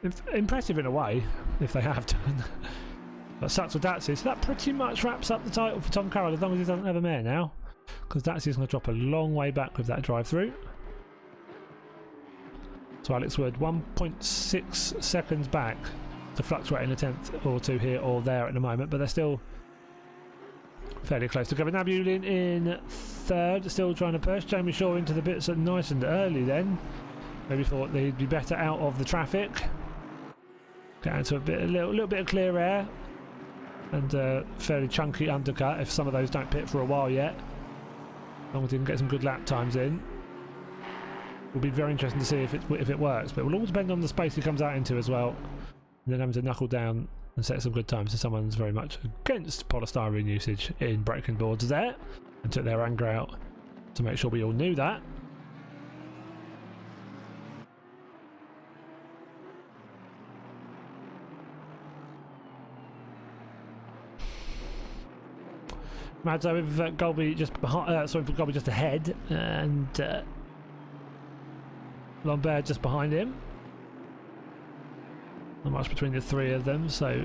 It's impressive in a way, if they have done. But sucks with Datsy. So that pretty much wraps up the title for Tom Carroll, as long as he doesn't have a mare now. Because Datsy's going to drop a long way back with that drive-through. So Alex Wood, 1.6 seconds back to fluctuate in a tenth or two here or there at the moment, but they're still fairly close together. Now Bulin in third, still trying to push. Jamie Shaw into the bits nice and early then. Maybe thought they'd be better out of the traffic. Get into a little bit of clear air and fairly chunky undercut if some of those don't pit for a while yet. As long as he can get some good lap times in. Will be very interesting to see if it works, but it will all depend on the space he comes out into as well. And then having to knuckle down and set some good times. So someone's very much against polystyrene usage in braking boards there, and took their anger out to make sure we all knew that. Madzo with Golby just behind, Golby just ahead, and Lambert just behind him. Not much between the 3 of them, so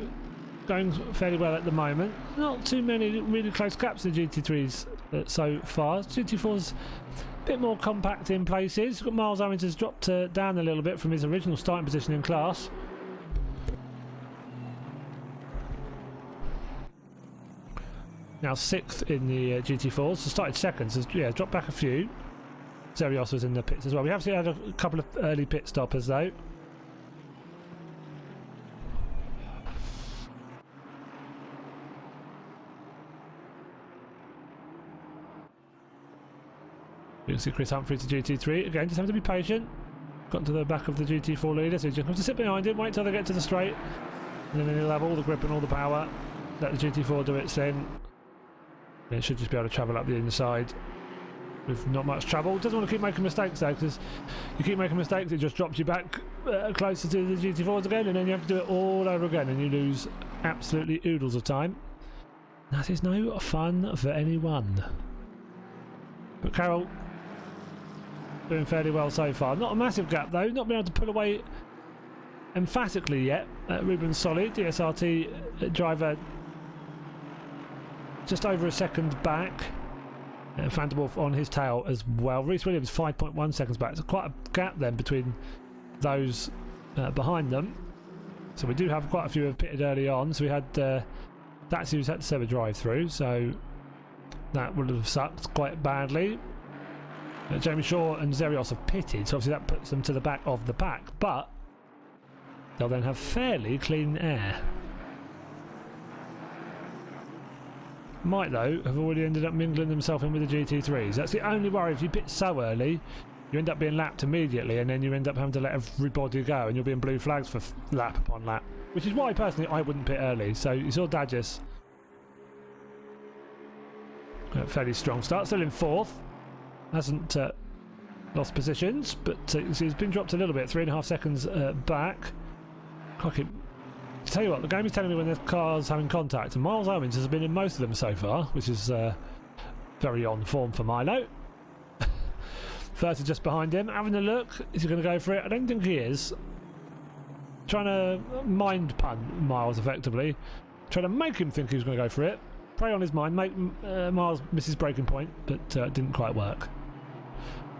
going fairly well at the moment. Not too many really close gaps in the GT3s so far. GT4's a bit more compact in places. Got Miles Owens has dropped down a little bit from his original starting position in class. Now 6th in the GT4s, so started 2nd, so yeah, dropped back a few. Zerios was in the pits as well. We have had a couple of early pit stoppers though. You can see Chris Humphrey to GT3, again just having to be patient. Got to the back of the GT4 leader, so you just have to sit behind him, wait till they get to the straight, and then he'll have all the grip and all the power. Let the GT4 do its thing. And it should just be able to travel up the inside with not much trouble. Doesn't want to keep making mistakes though, because you keep making mistakes, it just drops you back closer to the GT4s again, and then you have to do it all over again, and you lose absolutely oodles of time. That is no fun for anyone. But Carroll doing fairly well so far. Not a massive gap though, not been able to pull away emphatically yet. Ruben Solid, DSRT driver, just over a second back. Van der Wolf on his tail as well. Reece Williams 5.1 seconds back. So quite a gap then between those behind them. So we do have quite a few who have pitted early on. So we had that's who's had to serve a drive through. So that would have sucked quite badly. Jamie Shaw and Zerios have pitted, so obviously that puts them to the back of the pack. But they'll then have fairly clean air. Might though have already ended up mingling themselves in with the GT3s. That's the only worry. If you pit so early, you end up being lapped immediately, and then you end up having to let everybody go, and you'll be in blue flags for lap upon lap. Which is why personally I wouldn't pit early. So you saw Dadgis, fairly strong start, still in 4th. Hasn't lost positions, but he's been dropped a little bit, 3.5 seconds back. Crikey. To tell you what, the game is telling me when the car's having contact, and Miles Owens has been in most of them so far, which is very on form for Milo. First is just behind him, having a look. Is he going to go for it? I don't think he is. Trying to mind pun Miles effectively. Trying to make him think he was going to go for it. Prey on his mind, make Miles miss his breaking point, but didn't quite work.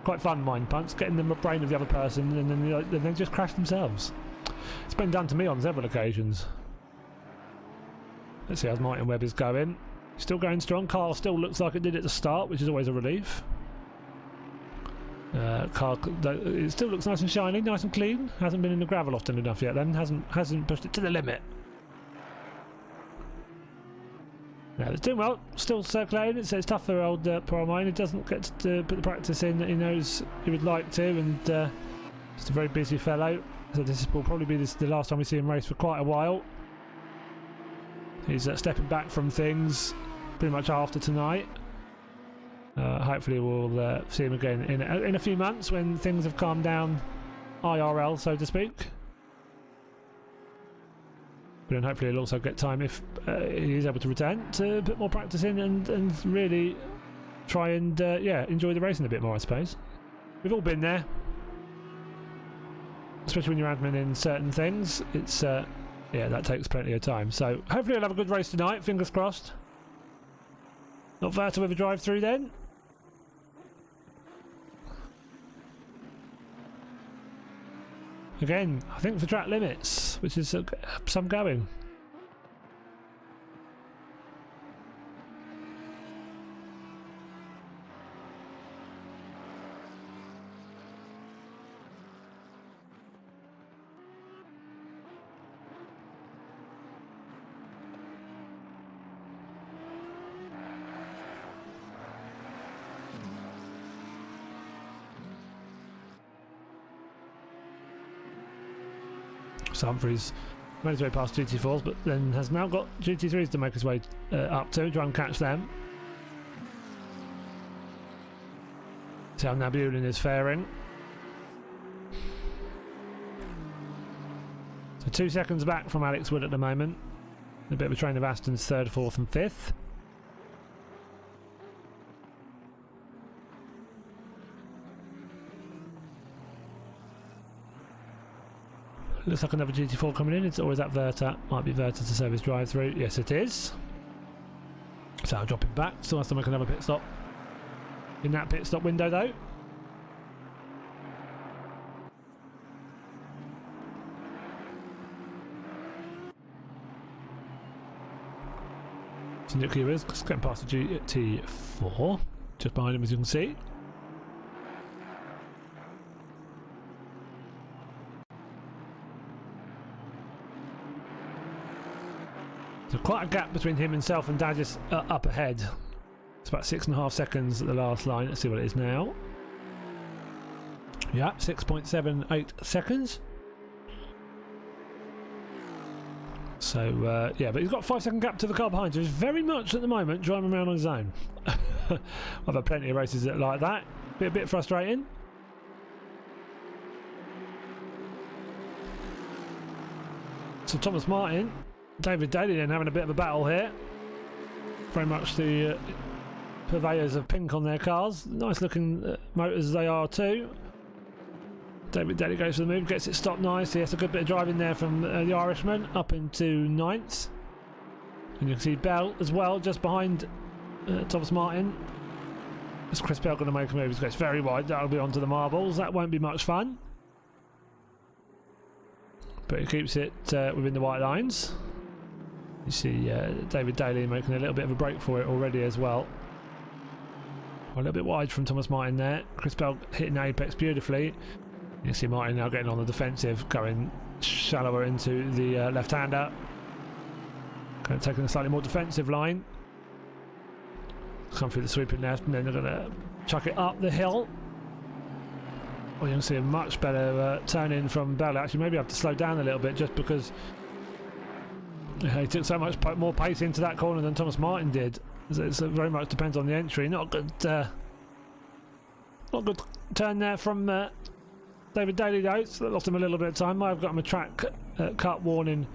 Quite fun mind punts, getting the brain of the other person, and then they just crash themselves. It's been done to me on several occasions. Let's see how Martin Webb is going. Still going strong. Carl still looks like it did at the start, which is always a relief. Carl, it still looks nice and shiny, nice and clean. Hasn't been in the gravel often enough yet. Then hasn't pushed it to the limit. Yeah, it's doing well. Still circulating. It's tough for old Poromine. He doesn't get to put the practice in that he knows he would like to, and just a very busy fellow. So this will probably be the last time we see him race for quite a while. He's stepping back from things pretty much after tonight. Hopefully we'll see him again in a few months when things have calmed down IRL, so to speak. But then hopefully he'll also get time if he is able to return to put more practice in and really try and yeah, enjoy the racing a bit more, I suppose. We've all been there, especially when you're admin in certain things. It's yeah, that takes plenty of time. So hopefully he'll have a good race tonight, fingers crossed. Not far to have a drive through then. Again, I think for track limits, which is some going. Humphreys made his way past GT4s, but then has now got GT3s to make his way up to try and catch them. See how Nabulin is faring. So 2 seconds back from Alex Wood at the moment. A bit of a train of Aston's 3rd, 4th and 5th. Looks like another GT4 coming in. It's always that Verta. Might be Verta to service drive through. Yes, it is. So I'll drop him back. Still has to make another pit stop. In that pit stop window, though. So Nick here is getting past the GT4. Just behind him, as you can see. So quite a gap between himself and Dadgis up ahead. It's about 6.5 seconds at the last line. Let's see what it is now. Yeah, 6.78 seconds. So yeah, but he's got a 5-second gap to the car behind, so he's very much at the moment driving around on his own. I've had plenty of races like that. A bit frustrating. So Thomas Martin, David Daly then having a bit of a battle here. Very much the purveyors of pink on their cars. Nice looking motors they are too. David Daly goes for the move, gets it stopped nice. He has a good bit of driving there from the Irishman up into 9th. And you can see Bell as well just behind Thomas Martin. Is Chris Bell going to make a move? He goes very wide. That'll be onto the marbles. That won't be much fun. But he keeps it within the white lines. You see David Daly making a little bit of a break for it already as well. A little bit wide from Thomas Martin there. Chris Bell hitting the apex beautifully. You see Martin now getting on the defensive, going shallower into the left-hander. Kind of taking a slightly more defensive line. Come through the sweeping left, and then they're going to chuck it up the hill. Well, you can see a much better turn in from Bell. Actually, maybe I have to slow down a little bit just because he took so much more pace into that corner than Thomas Martin did. It very much depends on the entry. Not good turn there from David Daly though. So that lost him a little bit of time. Might have got him a track cut warning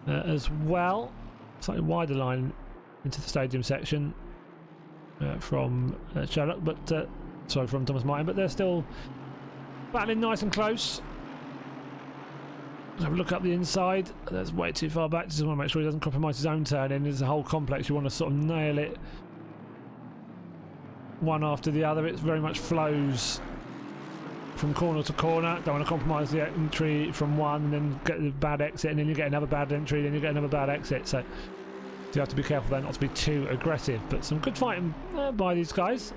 as well. Slightly wider line into the stadium section from Sherlock, but sorry, from Thomas Martin. But they're still battling nice and close. Have a look up the inside. That's way too far back. Just want to make sure he doesn't compromise his own turn in. There's a whole complex. You want to sort of nail it one after the other. It very much flows from corner to corner. Don't want to compromise the entry from one and then get the bad exit, and then you get another bad entry, then you get another bad exit. So you have to be careful there not to be too aggressive. But some good fighting by these guys.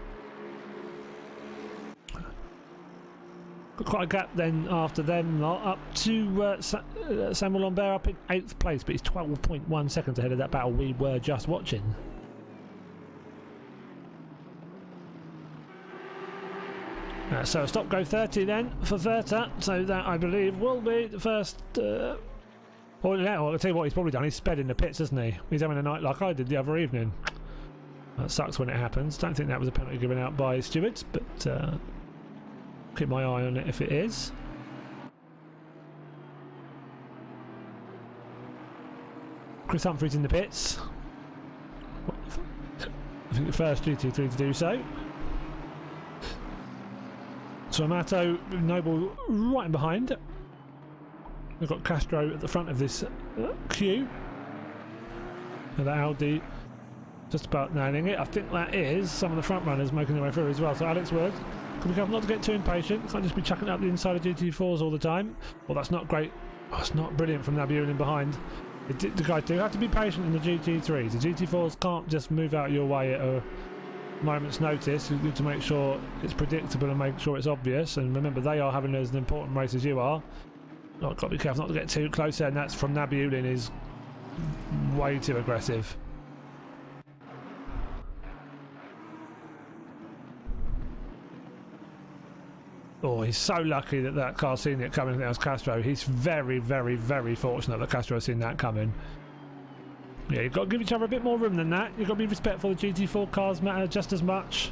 Got quite a gap then after them, up to Samuel Lambert up in 8th place, but he's 12.1 seconds ahead of that battle we were just watching. So stop go 30 then for Verta. So that I believe will be the first. Well, I'll tell you what he's probably done. He's sped in the pits, hasn't he? He's having a night like I did the other evening. That sucks when it happens. Don't think that was a penalty given out by stewards, but keep my eye on it if it is. Chris Humphrey's in the pits. I think the first GT3 to do so. So Amato, Noble right in behind. We've got Castro at the front of this queue. And that Audi just about nailing it. I think that is some of the front runners making their way through as well. So Alex Wood, can be careful not to get too impatient. Can't just be chucking up the inside of GT4s all the time. Well, that's not great. Oh, it's not brilliant from Nabil in behind. The guys do have to be patient in the GT3s. The GT4s can't just move out your way at a moment's notice. You need to make sure it's predictable and make sure it's obvious. And remember, they are having as an important race as you are. Got to be careful not to get too close there, and that's from Nabiullin is way too aggressive. Oh, he's so lucky that that car's seen it coming. That was Castro. He's very, very, very fortunate that Castro has seen that coming. Yeah, you've got to give each other a bit more room than that. You've got to be respectful. The GT4 cars matter just as much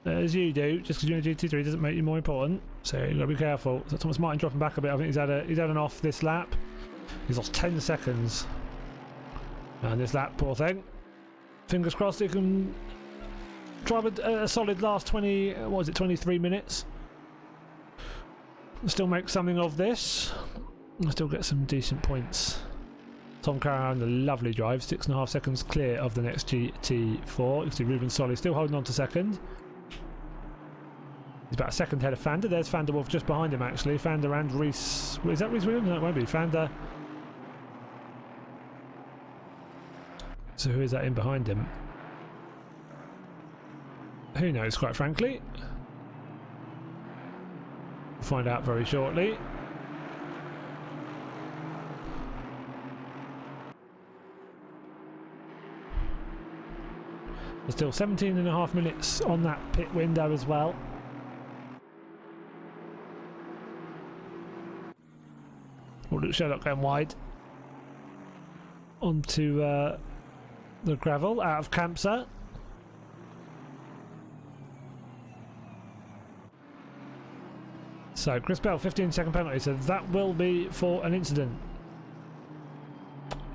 as you do. Just because you're in a GT3 doesn't make you more important. So you've got to be careful. So Thomas Martin dropping back a bit. I think he's had an off this lap. He's lost 10 seconds. And this lap, poor thing. Fingers crossed he can drive a solid last 23 minutes. Still make something of this. Still get some decent points. Tom Carroll on a lovely drive, 6.5 seconds clear of the next GT4. You can see Ruben Solly still holding on to second. He's about a second ahead of Fanda. There's Van der Wolf just behind him actually. Fanda and Reese. Is that Reese Williams? No, it won't be. Fanda. So who is that in behind him? Who knows, quite frankly. We'll find out very shortly. There's still 17.5 minutes on that pit window as well. Oh, look, Sherlock going wide. Onto the gravel out of Campsa. So Chris Bell, 15-second penalty, so that will be for an incident.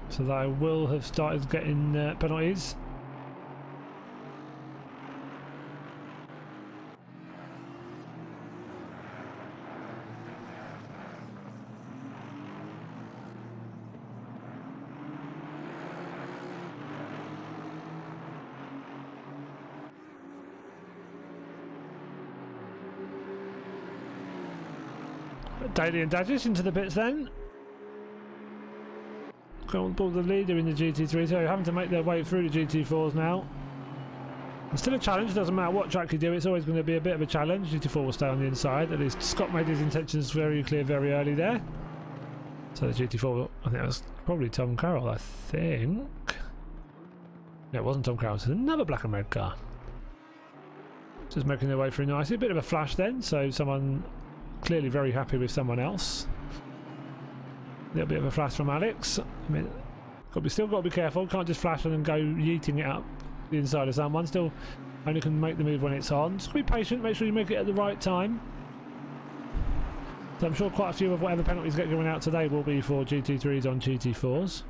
So they will have started getting penalties. Daly and Dadgis into the pits then. Can't pull the leader in the GT3, so having to make their way through the GT4s now. It's still a challenge, doesn't matter what track you do, it's always going to be a bit of a challenge. GT4 will stay on the inside, at least Scott made his intentions very clear very early there. So the GT4, I think that was probably Tom Carroll, I think. No, it wasn't Tom Carroll, it's another black and red car. Just making their way through nicely, a bit of a flash then, so someone clearly very happy with someone else. A little bit of a flash from Alex. I mean, still got to be careful. Can't just flash and go yeeting it up the inside of someone. Still only can make the move when it's on. Just be patient. Make sure you make it at the right time. So I'm sure quite a few of whatever penalties get going out today will be for GT3s on GT4s.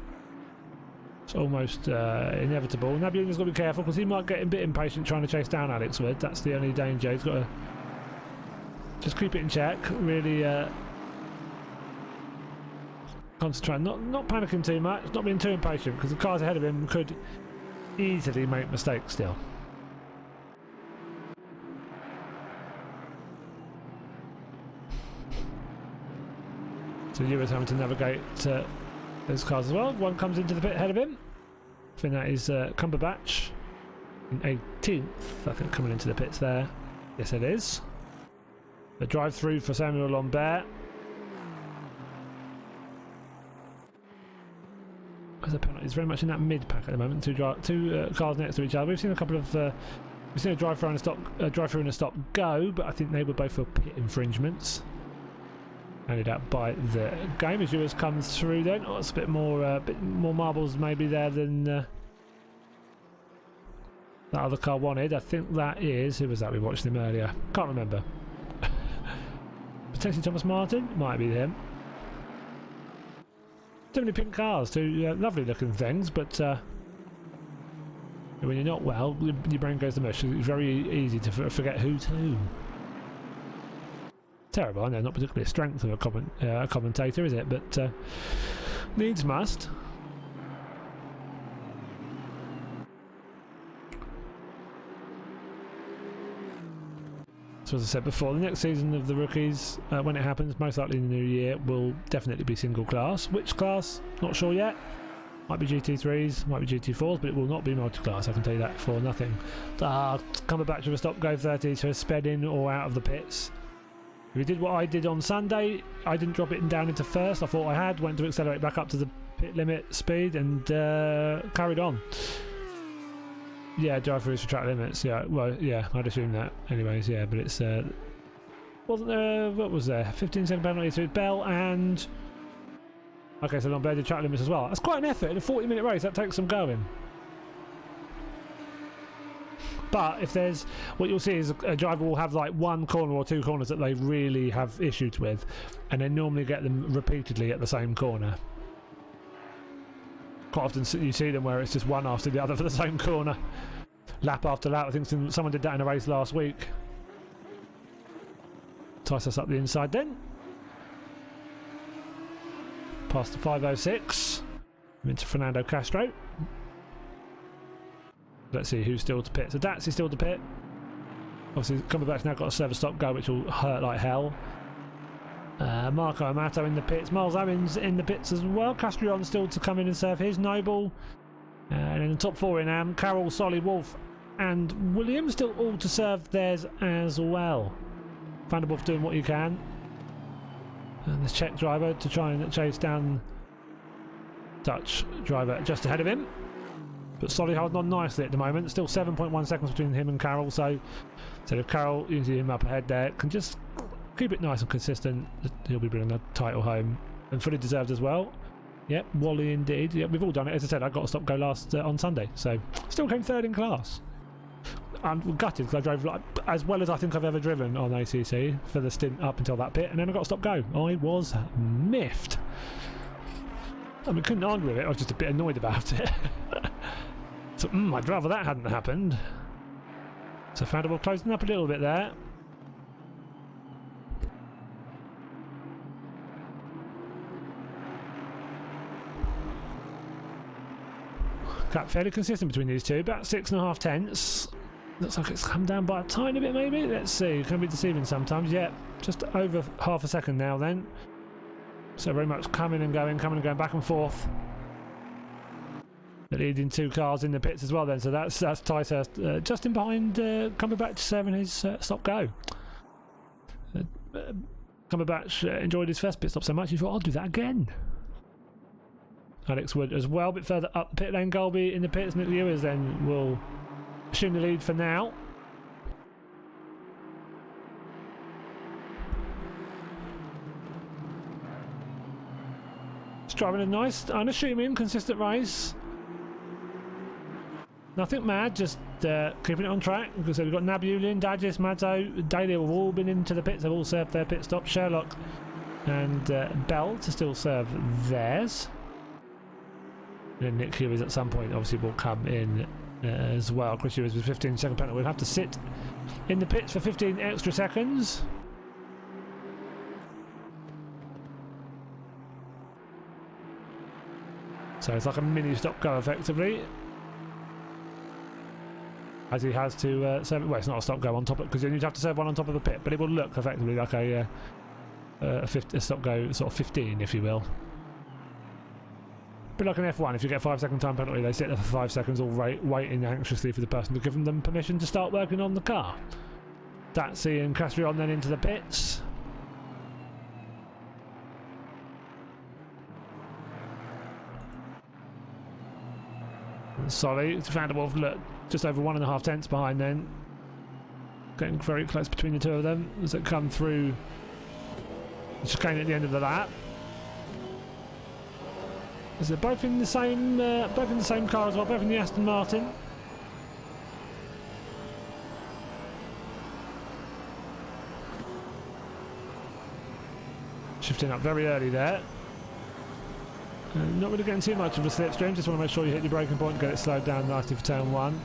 It's almost inevitable. Nabiulin's got to be careful because he might get a bit impatient trying to chase down Alex Wood. That's the only danger. He's got to just keep it in check, really concentrate, not panicking too much, not being too impatient, because the cars ahead of him could easily make mistakes still. So Ewan's having to navigate those cars as well. One comes into the pit ahead of him. I think that is Cumberbatch in 18th, I think, coming into the pits there. Yes, it is. The drive through for Samuel Lambert. As a penalty, it's very much in that mid pack at the moment. Two cars next to each other. We've seen a couple of We've seen a drive-through and a stop go, but I think they were both for pit infringements. Handed out by the game as viewers come through. Then, oh, it's a bit more marbles maybe there than that other car wanted. I think that is, who was that? We watched him earlier. Can't remember. Potentially Thomas Martin, might be him. Too many pink cars, two lovely looking things, but when you're not well, your brain goes to mush. It's very easy to forget who's who. Terrible, I know, not particularly a strength of a commentator, is it? But needs must. So as I said before, the next season of the rookies, when it happens, most likely in the new year, will definitely be single class. Which class? Not sure yet. Might be GT3s, might be GT4s, but it will not be multi-class, I can tell you that for nothing. Coming back to a stop-go 30, so sped in or out of the pits. If he did what I did on Sunday, I didn't drop it down into first. I thought I had, went to accelerate back up to the pit limit speed and carried on. Yeah, drive through for track limits. Yeah, well, yeah, I'd assume that. Anyways, yeah, but it's wasn't there? What was there? 15-second penalty to Bell and okay, so Lombard did track limits as well. That's quite an effort in a 40-minute race. That takes some going. But if there's what you'll see is a driver will have like one corner or two corners that they really have issues with, and they normally get them repeatedly at the same corner. Quite often you see them where it's just one after the other for the same corner, lap after lap. I think someone did that in a race last week. Tice us up the inside then. Past the 506. Into Fernando Castro. Let's see who's still to pit. So Datsy still to pit. Obviously coming back's now got a service stop go, which will hurt like hell. Marco Amato in the pits, Miles Owens in the pits as well. Castrion still to come in and serve his. Noble, and in the top four in Carroll, Solly, Wolf and Williams still all to serve theirs as well. Vanderwolf doing what you can, and the Czech driver to try and chase down Dutch driver just ahead of him, but Solly holding on nicely at the moment. Still 7.1 seconds between him and Carroll, so if Carroll, you see him up ahead there, can just keep it nice and consistent, he'll be bringing the title home, and fully deserved as well. Yep, Wally indeed. Yep, we've all done it. As I said, I got a stop go last on Sunday, so still came third in class. I'm gutted because I drove like, as well as I think I've ever driven on ACC for the stint up until that pit, and then I got a stop go. I was miffed. I mean, couldn't argue with it. I was just a bit annoyed about it. So I'd rather that hadn't happened. So Vanderwolf closing up a little bit there. Gap fairly consistent between these two, about 6.5 tenths. Looks like it's come down by a tiny bit maybe. Let's see, it can be deceiving sometimes. Yeah, just over half a second now then. So very much coming and going back and forth. The leading two cars in the pits as well then, so that's Ticehurst just in behind Cumberbatch serving his stop go. Cumberbatch enjoyed his first pit stop so much he thought I'll do that again. Alex Wood as well, a bit further up the pit lane. Golby in the pits. Nick Ewers then will assume the lead for now. Just driving a nice, unassuming, consistent race. Nothing mad, just keeping it on track. So we've got Nabulin, Dadgis, Madzo, Daly have all been into the pits. They've all served their pit stop. Sherlock and Bell to still serve theirs. And Nick Hughes at some point obviously will come in as well. Chris Hughes with 15-second penalty. We'll have to sit in the pits for 15 extra seconds. So it's like a mini stop go effectively. As he has to serve, well, it's not a stop go on top of, because you'd have to serve one on top of the pit, but it will look effectively like a stop go sort of 15, if you will. Bit like an F1, if you get a 5-second time penalty, they sit there for 5 seconds all waiting anxiously for the person to give them permission to start working on the car. Datsy and Castrion then into the pits. Sorry, Vanderwolf look just over 1.5 tenths behind then. Getting very close between the two of them as they come through the chicane at the end of the lap. Is they're both in the same car as well, both in the Aston Martin. Shifting up very early there. Not really getting too much of a slipstream, just want to make sure you hit your braking point and get it slowed down nicely for turn 1.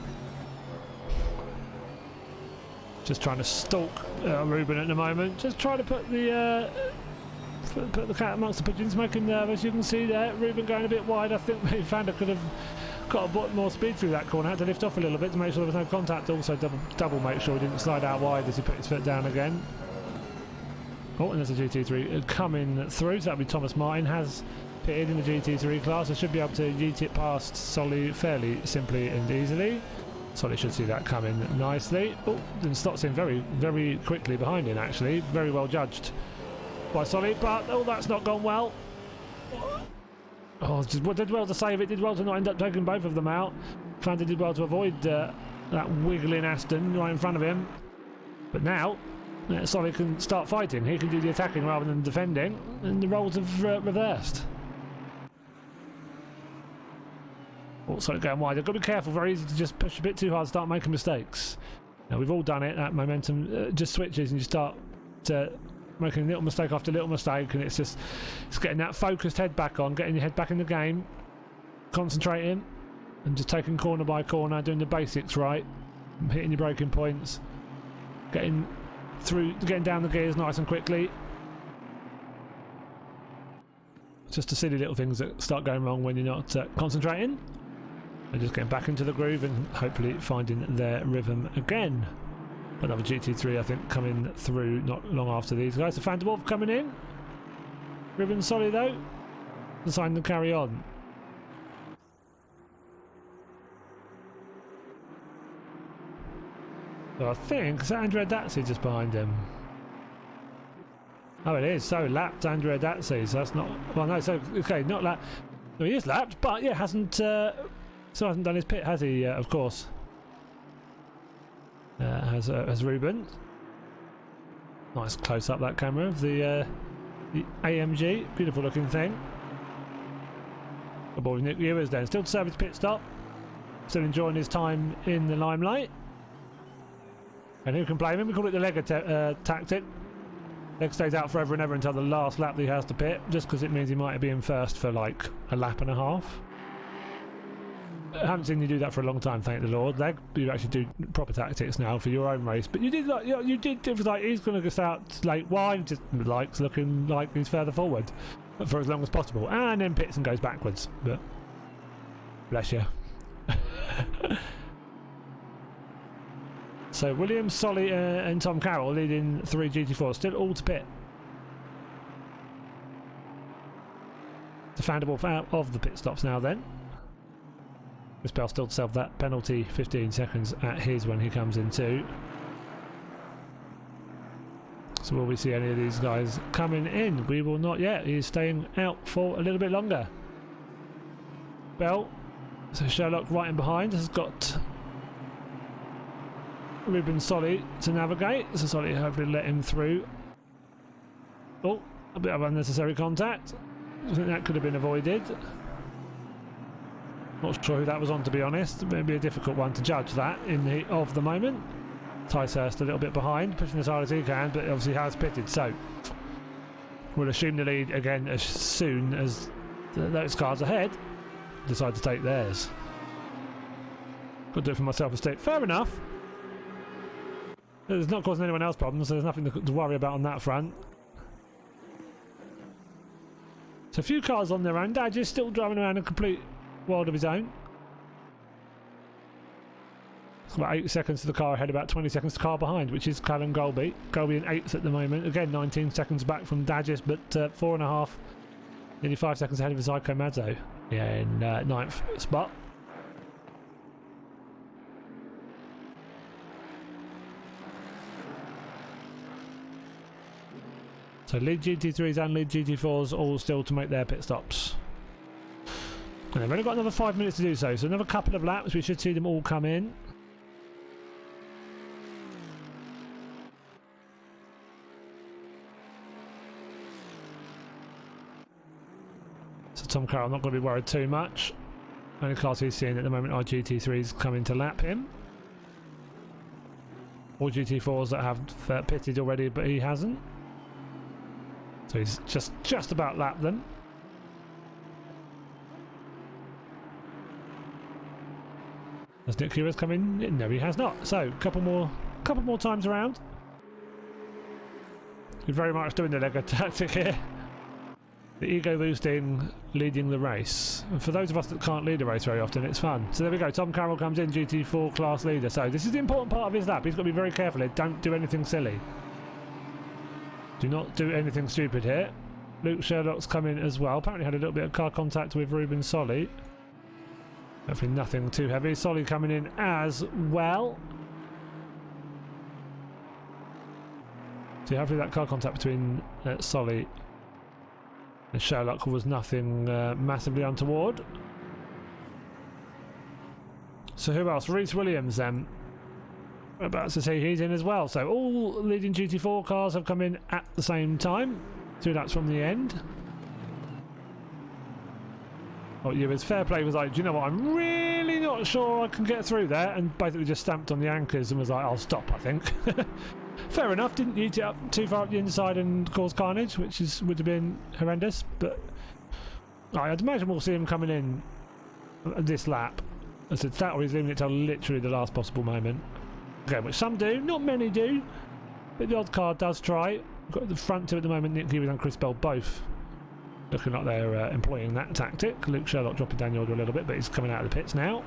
Just trying to stalk Ruben at the moment. Just trying to put the cat amongst the pigeons, making nervous. You can see there, Ruben going a bit wide. I think maybe Fanda could have got a bit more speed through that corner. Had to lift off a little bit to make sure there was no contact. Also double make sure he didn't slide out wide as he put his foot down again. Oh, and there's a GT3 coming through. So that'll be Thomas Martin. Has pitted in the GT3 class. I should be able to yeet it past Solly fairly simply and easily. Solly should see that coming nicely. Oh, and slots in very, very quickly behind him actually. Very well judged by Solly, but oh, that's not gone well. Oh, did well to save it, did well to not end up taking both of them out. Fanda did well to avoid that wiggling Aston right in front of him. But now, Solly can start fighting. He can do the attacking rather than defending, and the roles have reversed. Oh, Solly going wide. I've got to be careful, very easy to just push a bit too hard, start making mistakes. Now, we've all done it, that momentum just switches and you start to making little mistake after little mistake, and it's getting that focused head back on, getting your head back in the game, concentrating, and just taking corner by corner, doing the basics right, hitting your braking points, getting down the gears nice and quickly. Just the silly little things that start going wrong when you're not concentrating. And just getting back into the groove and hopefully finding their rhythm again. Another GT3 I think coming through not long after these guys. The Phantom Wolf coming in. Ribbon Solly though. Deciding to carry on. So I think, is that Andrea Dazzi just behind him? Oh it is, so lapped Andrea Dazzi, so that's not, well no, so okay, not lapped, no, he is lapped, but yeah, hasn't done his pit, has he, of course. Has Ruben. Nice close up that camera of the AMG, beautiful looking thing. The boy Nick Ewers then, still to serve his pit stop, still enjoying his time in the limelight. And who can blame him? We call it the leg tactic. Leg stays out forever and ever until the last lap that he has to pit, just because it means he might be in first for like a lap and a half. I haven't seen you do that for a long time, thank the Lord. Leg, you actually do proper tactics now for your own race. But you did like, you did it was like he's going to go out late wide, just like looking like he's further forward for as long as possible, and then pits and goes backwards. But bless you. So William, Solly and Tom Carroll leading 3 GT4s, still all to pit. The Fandable out of the pit stops now then. Chris Bell still to self that penalty, 15 seconds at his when he comes in too. So will we see any of these guys coming in? We will not yet. He's staying out for a little bit longer. Bell, so Sherlock right in behind has got Ruben Solly to navigate, so Solly hopefully let him through. Oh, a bit of unnecessary contact. I think that could have been avoided. Not sure who that was on, to be honest. Maybe a difficult one to judge that in the heat of the moment. Ticehurst a little bit behind, pushing as hard as he can, but obviously has pitted, so we'll assume the lead again as soon as those cars ahead decide to take theirs. Could do it for myself instead. Fair enough. It's not causing anyone else problems, so there's nothing to worry about on that front. So a few cars on their own. Dadge is still driving around a complete world of his own. It's about 8 seconds to the car ahead, about 20 seconds to the car behind, which is Callum Golby. Golby in 8th at the moment. Again, 19 seconds back from Dadgis, but 4.5, nearly 5 seconds ahead of Zyko Mazzo in 9th spot. So lead GT3s and lead GT4s all still to make their pit stops. And they've only got another 5 minutes to do so, so another couple of laps, we should see them all come in. Tom Carroll not going to be worried too much. Only cars he's seeing at the moment are GT3s coming to lap him. Or GT4s that have pitted already, but he hasn't. So he's just about lapped them. Has Nick Hewer's come in? No, he has not. So a couple more times around. He's very much doing the Lego tactic here. The ego boosting, leading the race. And for those of us that can't lead a race very often, it's fun. So there we go. Tom Carroll comes in, GT4 class leader. So this is the important part of his lap. He's got to be very careful here. Don't do anything silly. Do not do anything stupid here. Luke Sherlock's come in as well. Apparently had a little bit of car contact with Ruben Solly. Hopefully nothing too heavy. Solly coming in as well. So hopefully that car contact between Solly and Sherlock was nothing massively untoward. So who else? Reece Williams then. We're about to see he's in as well. So all leading GT4 cars have come in at the same time. 2 laps from the end. Oh, yeah, his fair play was like, do you know what, I'm really not sure I can get through there, and basically just stamped on the anchors and was like, I'll stop, I think. Fair enough, didn't eat it up too far up the inside and cause carnage, which would have been horrendous, but I'd imagine we'll see him coming in this lap. I said that, or he's leaving it till literally the last possible moment. Okay, which some do, not many do, but the odd car does try. We've got the front two at the moment, Nick Hewitt and Chris Bell both looking like they're employing that tactic. Luke Sherlock dropping down the order a little bit, but he's coming out of the pits now.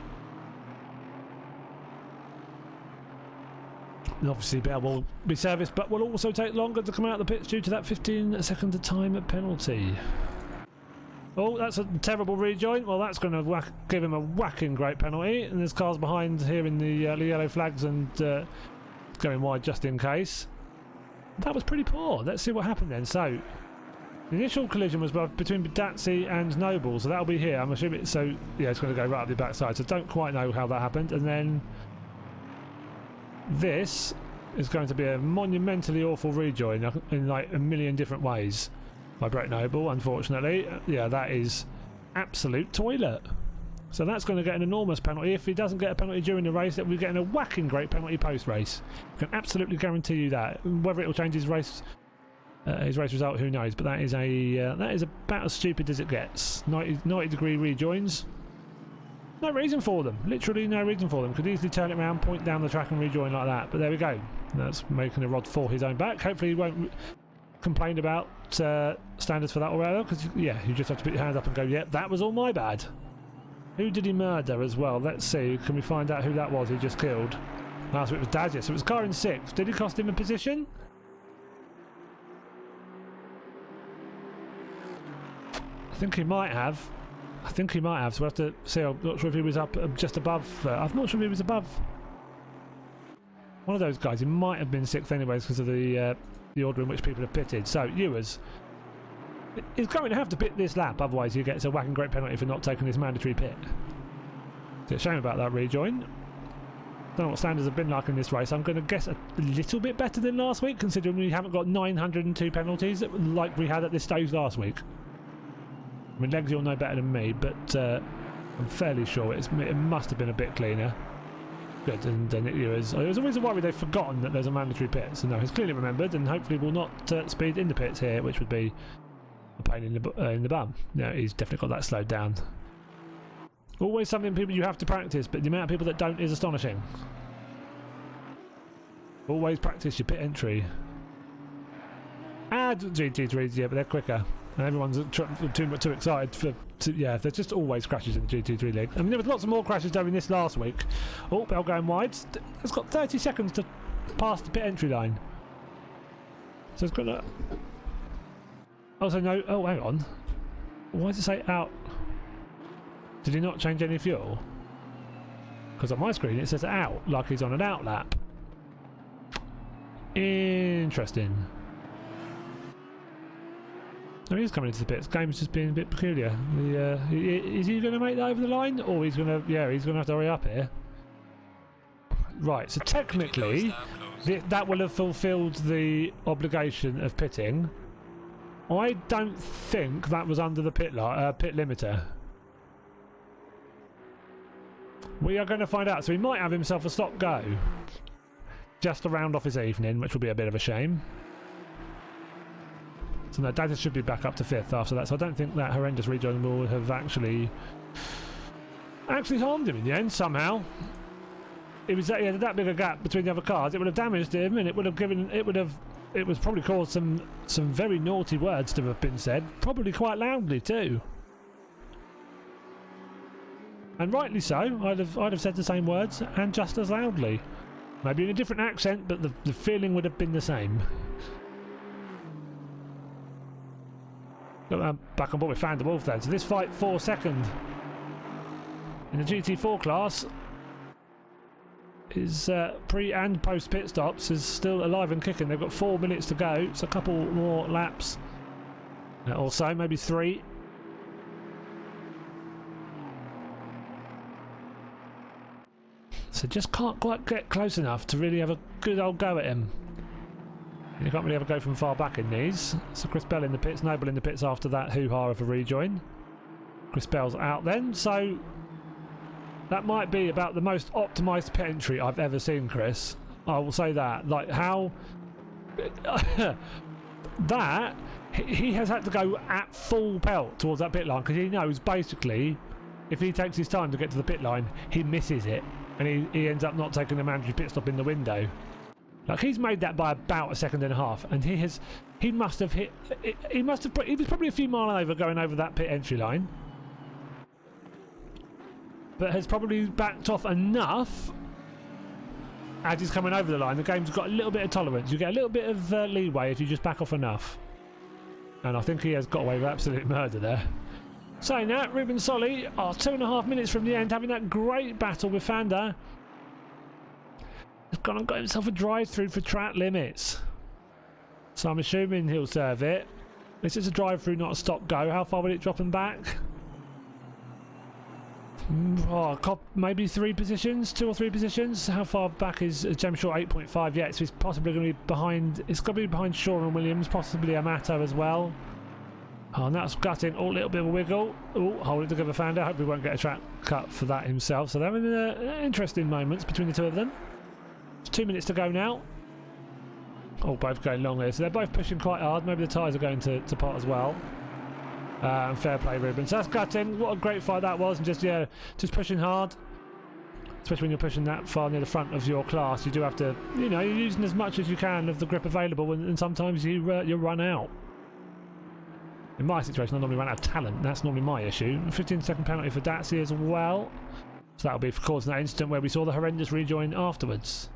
And obviously Bell will be serviced, but will also take longer to come out of the pits due to that 15-second time penalty. Oh, that's a terrible rejoin. Well, that's going to give him a whacking great penalty. And there's cars behind here in the yellow flags and going wide just in case. That was pretty poor. Let's see what happened then. So the initial collision was between Badazzi and Noble, so that'll be here. I'm assuming it's so. Yeah, it's going to go right up the backside. So don't quite know how that happened. And then this is going to be a monumentally awful rejoin in like a million different ways by Brett Noble. Unfortunately, yeah, that is absolute toilet. So that's going to get an enormous penalty. If he doesn't get a penalty during the race, that we're getting a whacking great penalty post-race. I can absolutely guarantee you that. Whether it will change his race result, who knows? But that is about as stupid as it gets. 90-degree rejoins. No reason for them. Literally no reason for them. Could easily turn it around, point down the track and rejoin like that. But there we go. That's making a rod for his own back. Hopefully he won't complain about standards for that or whatever. Because yeah, you just have to put your hand up and go, yep, that was all my bad. Who did he murder as well? Let's see. Can we find out who that was he just killed? Last week it was Dazia. So it was car in 6th. Did he cost him a position? I think he might have. So we'll have to see. I'm not sure if he was up just above. I'm not sure if he was above one of those guys. He might have been 6th anyways because of the order in which people have pitted. So Ewers is going to have to pit this lap, otherwise he gets a whacking great penalty for not taking his mandatory pit. It's a shame about that rejoin. Don't know what standards have been like in this race. I'm going to guess a little bit better than last week, considering we haven't got 902 penalties like we had at this stage last week. I mean, Legs, you'll know better than me, but I'm fairly sure it must have been a bit cleaner. Good, and then it was always a worry they've forgotten that there's a mandatory pit. So no, he's clearly remembered, and hopefully will not speed in the pits here, which would be a pain in the bum. No, he's definitely got that slowed down. Always something people you have to practice, but the amount of people that don't is astonishing. Always practice your pit entry. GT3s, yeah, but they're quicker. And everyone's too excited for. Yeah, there's just always crashes in the GT3 league. I mean, there was lots of more crashes during this last week. Oh, Bell going wide. It's got 30 seconds to pass the pit entry line. So it's got to. Also, no. Oh, hang on. Why does it say out? Did he not change any fuel? Because on my screen it says out, like he's on an out lap. Interesting. No, he's coming into the pits. Game's just being a bit peculiar. Is he going to make that over the line, or he's going to? Yeah, he's going to have to hurry up here. Right. So technically, that will have fulfilled the obligation of pitting. I don't think that was under the pit limiter. We are going to find out. So he might have himself a stop-go just to round off his evening, which will be a bit of a shame. So no, Data should be back up to 5th after that. So I don't think that horrendous rejoin will have actually harmed him in the end somehow. It was he had that big a gap between the other cars. It would have damaged him, and it would have probably caused some very naughty words to have been said, probably quite loudly too. And rightly so. I'd have said the same words and just as loudly. Maybe in a different accent, but the feeling would have been the same. Back on board with Van der Wolf then. So this fight for second in the GT4 class is pre and post pit stops is still alive and kicking. They've got 4 minutes to go. It's a couple more laps or so, maybe 3. So just can't quite get close enough to really have a good old go at him. You can't really ever go from far back in these. So Chris Bell in the pits, Noble in the pits after that hoo-ha of a rejoin. Chris Bell's out then, so that might be about the most optimised pit entry I've ever seen, Chris. I will say that. Like how that he has had to go at full pelt towards that pit line because he knows basically if he takes his time to get to the pit line, he misses it. And he ends up not taking the mandatory pit stop in the window. Like he's made that by about a second and a half, and he was probably a few miles over going over that pit entry line, but has probably backed off enough as he's coming over the line. The game's got a little bit of tolerance. You get a little bit of leeway if you just back off enough, and I think he has got away with absolute murder there. Saying that, Ruben Solly are 2.5 minutes from the end, having that great battle with Fanda. He's gone and got himself a drive-through for track limits. So I'm assuming he'll serve it. This is a drive-through, not a stop-go. How far will it drop him back? Maybe 3 positions, 2 or 3 positions. How far back is James Shaw? 8.5 yet, so he's possibly going to be behind. It's got to be behind Shaw and Williams, possibly Amato as well. Oh, and that's gutting. Oh, a little bit of a wiggle. Oh, hold it together, Founder. Hope we won't get a track cut for that himself. So they're having interesting moments between the two of them. It's 2 minutes to go now. Oh, both going long there. So they're both pushing quite hard. Maybe the tyres are going to pot as well. And fair play, Ruben. So that's gutting. What a great fight that was. And just pushing hard. Especially when you're pushing that far near the front of your class. You do have to, you're using as much as you can of the grip available. And sometimes you run out. In my situation, I normally run out of talent. That's normally my issue. 15-second penalty for Datsy as well. So that'll be for causing that incident where we saw the horrendous rejoin afterwards.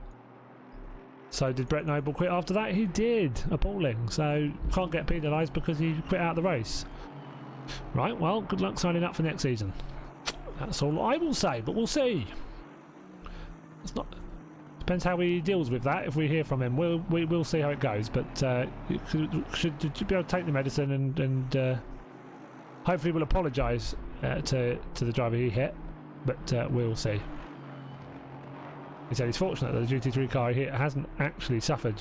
So did Brett Noble quit after that? He did. Appalling. So can't get penalised because he quit out of the race. Right, well, good luck signing up for next season. That's all I will say, but we'll see. It's not... Depends how he deals with that. If we hear from him, we'll see how it goes. But you should be able to take the medicine and hopefully we'll apologise to the driver he hit. But we'll see. He said he's fortunate that the GT3 car he hit hasn't actually suffered,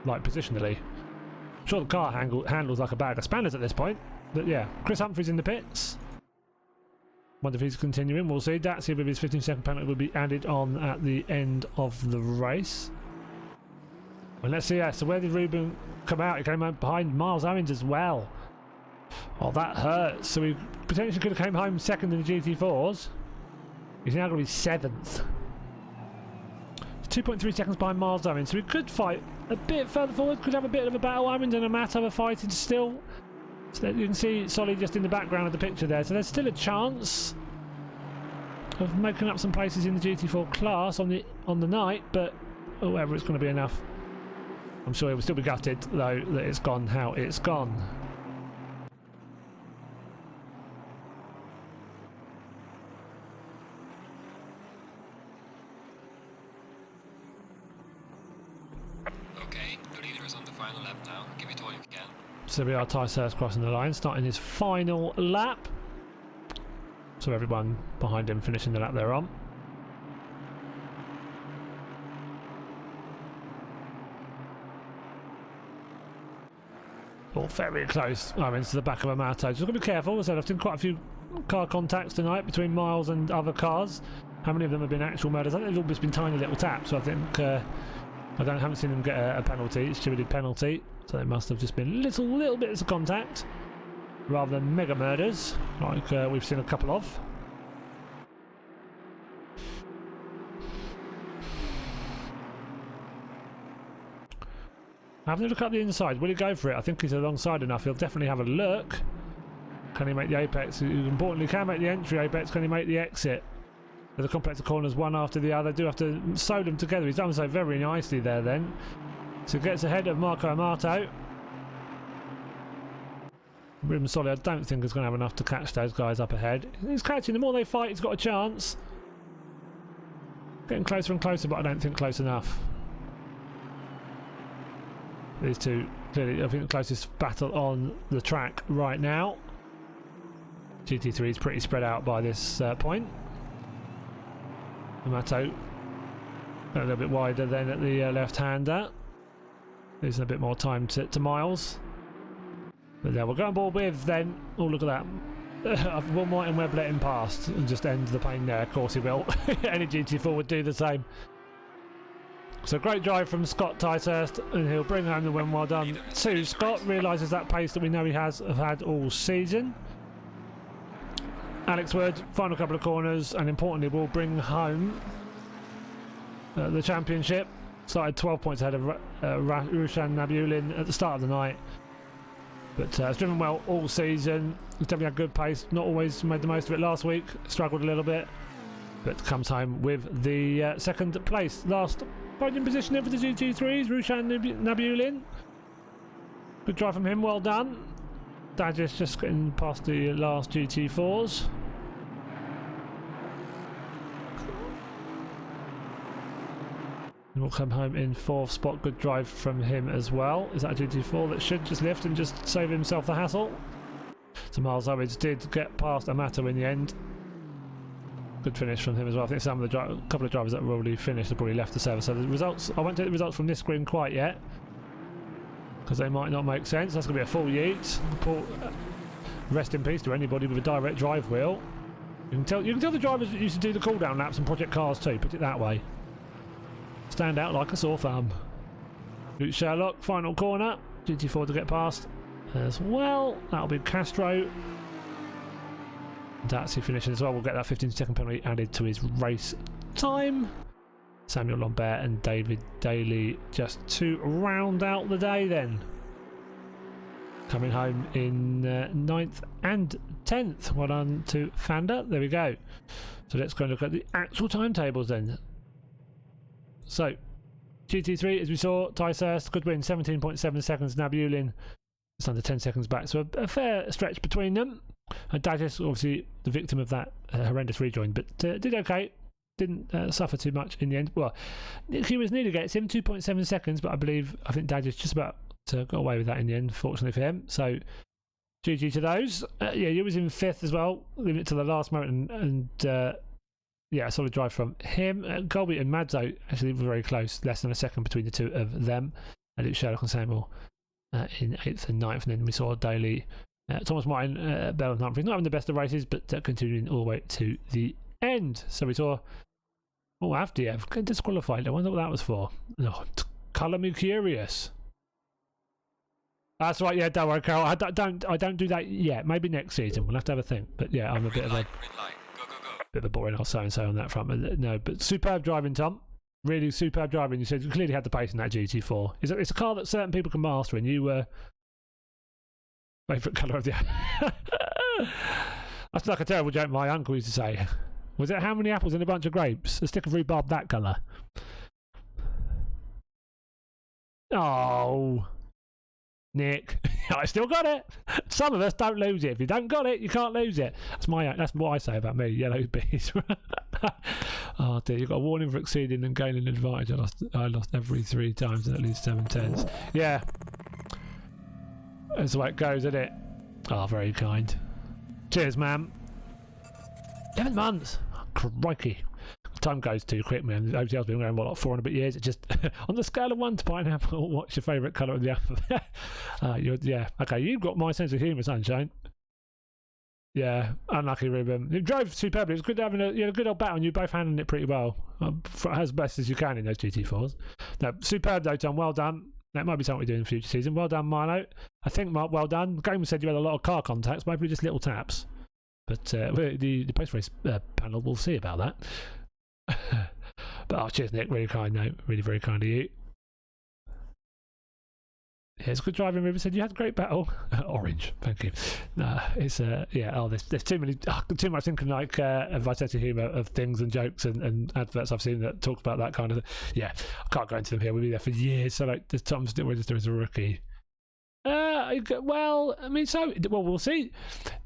like positionally. I'm sure the car handles like a bag of spanners at this point. But yeah, Chris Humphrey's in the pits. Wonder if he's continuing. We'll see. Datsy with his 15-second penalty will be added on at the end of the race. Well, let's see. Yeah, so where did Ruben come out? He came out behind Miles Owens as well. Oh, that hurts. So he potentially could have came home second in the GT4s. He's now going to be 7th. 2.3 seconds behind Miles Owens. So we could fight a bit further forward. Could have a bit of a battle. Owens and Amato are fighting still. So you can see Solly just in the background of the picture there. So there's still a chance of making up some places in the GT4 class on the night, but whether it's going to be enough, I'm sure he'll still be gutted though that it's gone how it's gone. Okay, the leader is on the final lap now. Give it all you can. So we are Ty Searles crossing the line, starting his final lap. So everyone behind him finishing the lap they're on. Or very close. I'm into the back of Amato. Just got to be careful. As I said, I've seen quite a few car contacts tonight between Miles and other cars. How many of them have been actual murders? I think they've all just been tiny little taps. So I think haven't seen them get a penalty. It's distributed penalty. So it must have just been little bits of contact rather than mega murders like we've seen a couple of. Having a look up the inside. Will he go for it? I think he's alongside enough. He'll definitely have a look. Can he make the apex? He importantly can make the entry apex. Can he make the exit? There's a complex of corners one after the other. Do have to sew them together. He's done so very nicely there then. So he gets ahead of Marco Amato. Rimsoli, I don't think is going to have enough to catch those guys up ahead. He's catching. The more they fight, he's got a chance. Getting closer and closer, but I don't think close enough. These two, clearly, I think the closest battle on the track right now. GT3 is pretty spread out by this point. Amato a little bit wider than at the left-hander. Losing a bit more time to Miles. But there we'll go on board with then. Oh, look at that. Will Martin Webb let him past and just end the pain there? Of course he will. Any GT4 would do the same. So great drive from Scott Ticehurst, and he'll bring home the win. Well done to Scott. Realises that pace that we know he have had all season. Alex Wood, final couple of corners, and importantly will bring home the championship. Started 12 points ahead of Rushan Nabulin at the start of the night. But has driven well all season. He's definitely had good pace. Not always made the most of it last week. Struggled a little bit. But comes home with the second place. Last podium position there for the GT3s. Rushan Nabulin. Good drive from him. Well done. Dagis just getting past the last GT4s. And we'll come home in fourth spot. Good drive from him as well. Is that a GT4 that should just lift and just save himself the hassle? So Miles Owens did get past Amato in the end. Good finish from him as well. I think some of the couple of drivers that have already finished have probably left the service. So the results, I won't take the results from this screen quite yet, because they might not make sense. That's going to be a full yeet. Rest in peace to anybody with a direct drive wheel. You can tell the drivers that used to do the cool down laps and Project Cars too. Put it that way. Stand out like a sore thumb. Luke Sherlock, final corner. GT4 to get past as well. That'll be Castro. Datsy finishing as well. We'll get that 15-second penalty added to his race time. Samuel Lambert and David Daly just to round out the day then. Coming home in 9th and 10th. Well done to Fanda. There we go. So let's go and look at the actual timetables then. So, GT3, as we saw, Ticehurst, good win, 17.7 seconds. Nabulin, just under 10 seconds back. So a fair stretch between them. Dagis, obviously the victim of that horrendous rejoin, but did okay. Didn't suffer too much in the end. Well, he was nearly gets him, 2.7 seconds, but I think Dagis just about got away with that in the end, fortunately for him. So, GG to those. Yeah, he was in 5th as well, leaving it to the last moment, and yeah, a solid drive from him. Colby and Madzo actually were very close, less than a second between the two of them. Luke Sherlock and Samuel in 8th and 9th, and then we saw Daly, Thomas Martin, Bell and Humphries, not having the best of races, but continuing all the way to the end. So we saw Avdiev get disqualified. I wonder what that was for. No, colour me curious. That's right, yeah, don't worry, Carroll. I don't do that yet. Maybe next season. We'll have to have a think. But yeah, I'm a bit of a bit of a boring old so-and-so on that front. But no, but superb driving, Tom. Really superb driving. You said you clearly had the pace in that GT4. It's a car that certain people can master, and you were favourite colour of the That's like a terrible joke my uncle used to say. Was it how many apples in a bunch of grapes? A stick of rhubarb that colour. Oh, Nick, I still got it. Some of us don't lose it. If you don't got it, you can't lose it. That's what I say about me. Yellow bees. Oh dear, you got a warning for exceeding and gaining advantage. I lost every 3 times in at least 7 turns. Yeah, that's the way it goes, isn't it? Oh, very kind. Cheers, ma'am. 11 months. Oh, crikey. time goes too quick, man. OTL's been around, what, like 400 years? It just, on the scale of 1 to pineapple, what's your favourite colour of the alphabet? Yeah, okay, you've got my sense of humour, Sunshine. Yeah, unlucky, Ruben. You drove superbly. It was good having a good old battle, and you both handling it pretty well. As best as you can in those GT4s. No, superb though, Tom. Well done. That might be something we do in the future season. Well done, Milo. I think, Mark, well done. Gamer said you had a lot of car contacts, maybe just little taps. But the post-race panel will see about that. But cheers, Nick. Really kind, no. Really very kind of you. Yeah, it's good driving. River said you had a great battle. Orange, thank you. It's yeah. Oh, there's too much thinking like Vitesse humour of things and jokes and adverts I've seen that talk about that kind of thing. Yeah, I can't go into them here. We'll be there for years. So like, the Tom's doing as a rookie. Well, I mean, we'll see.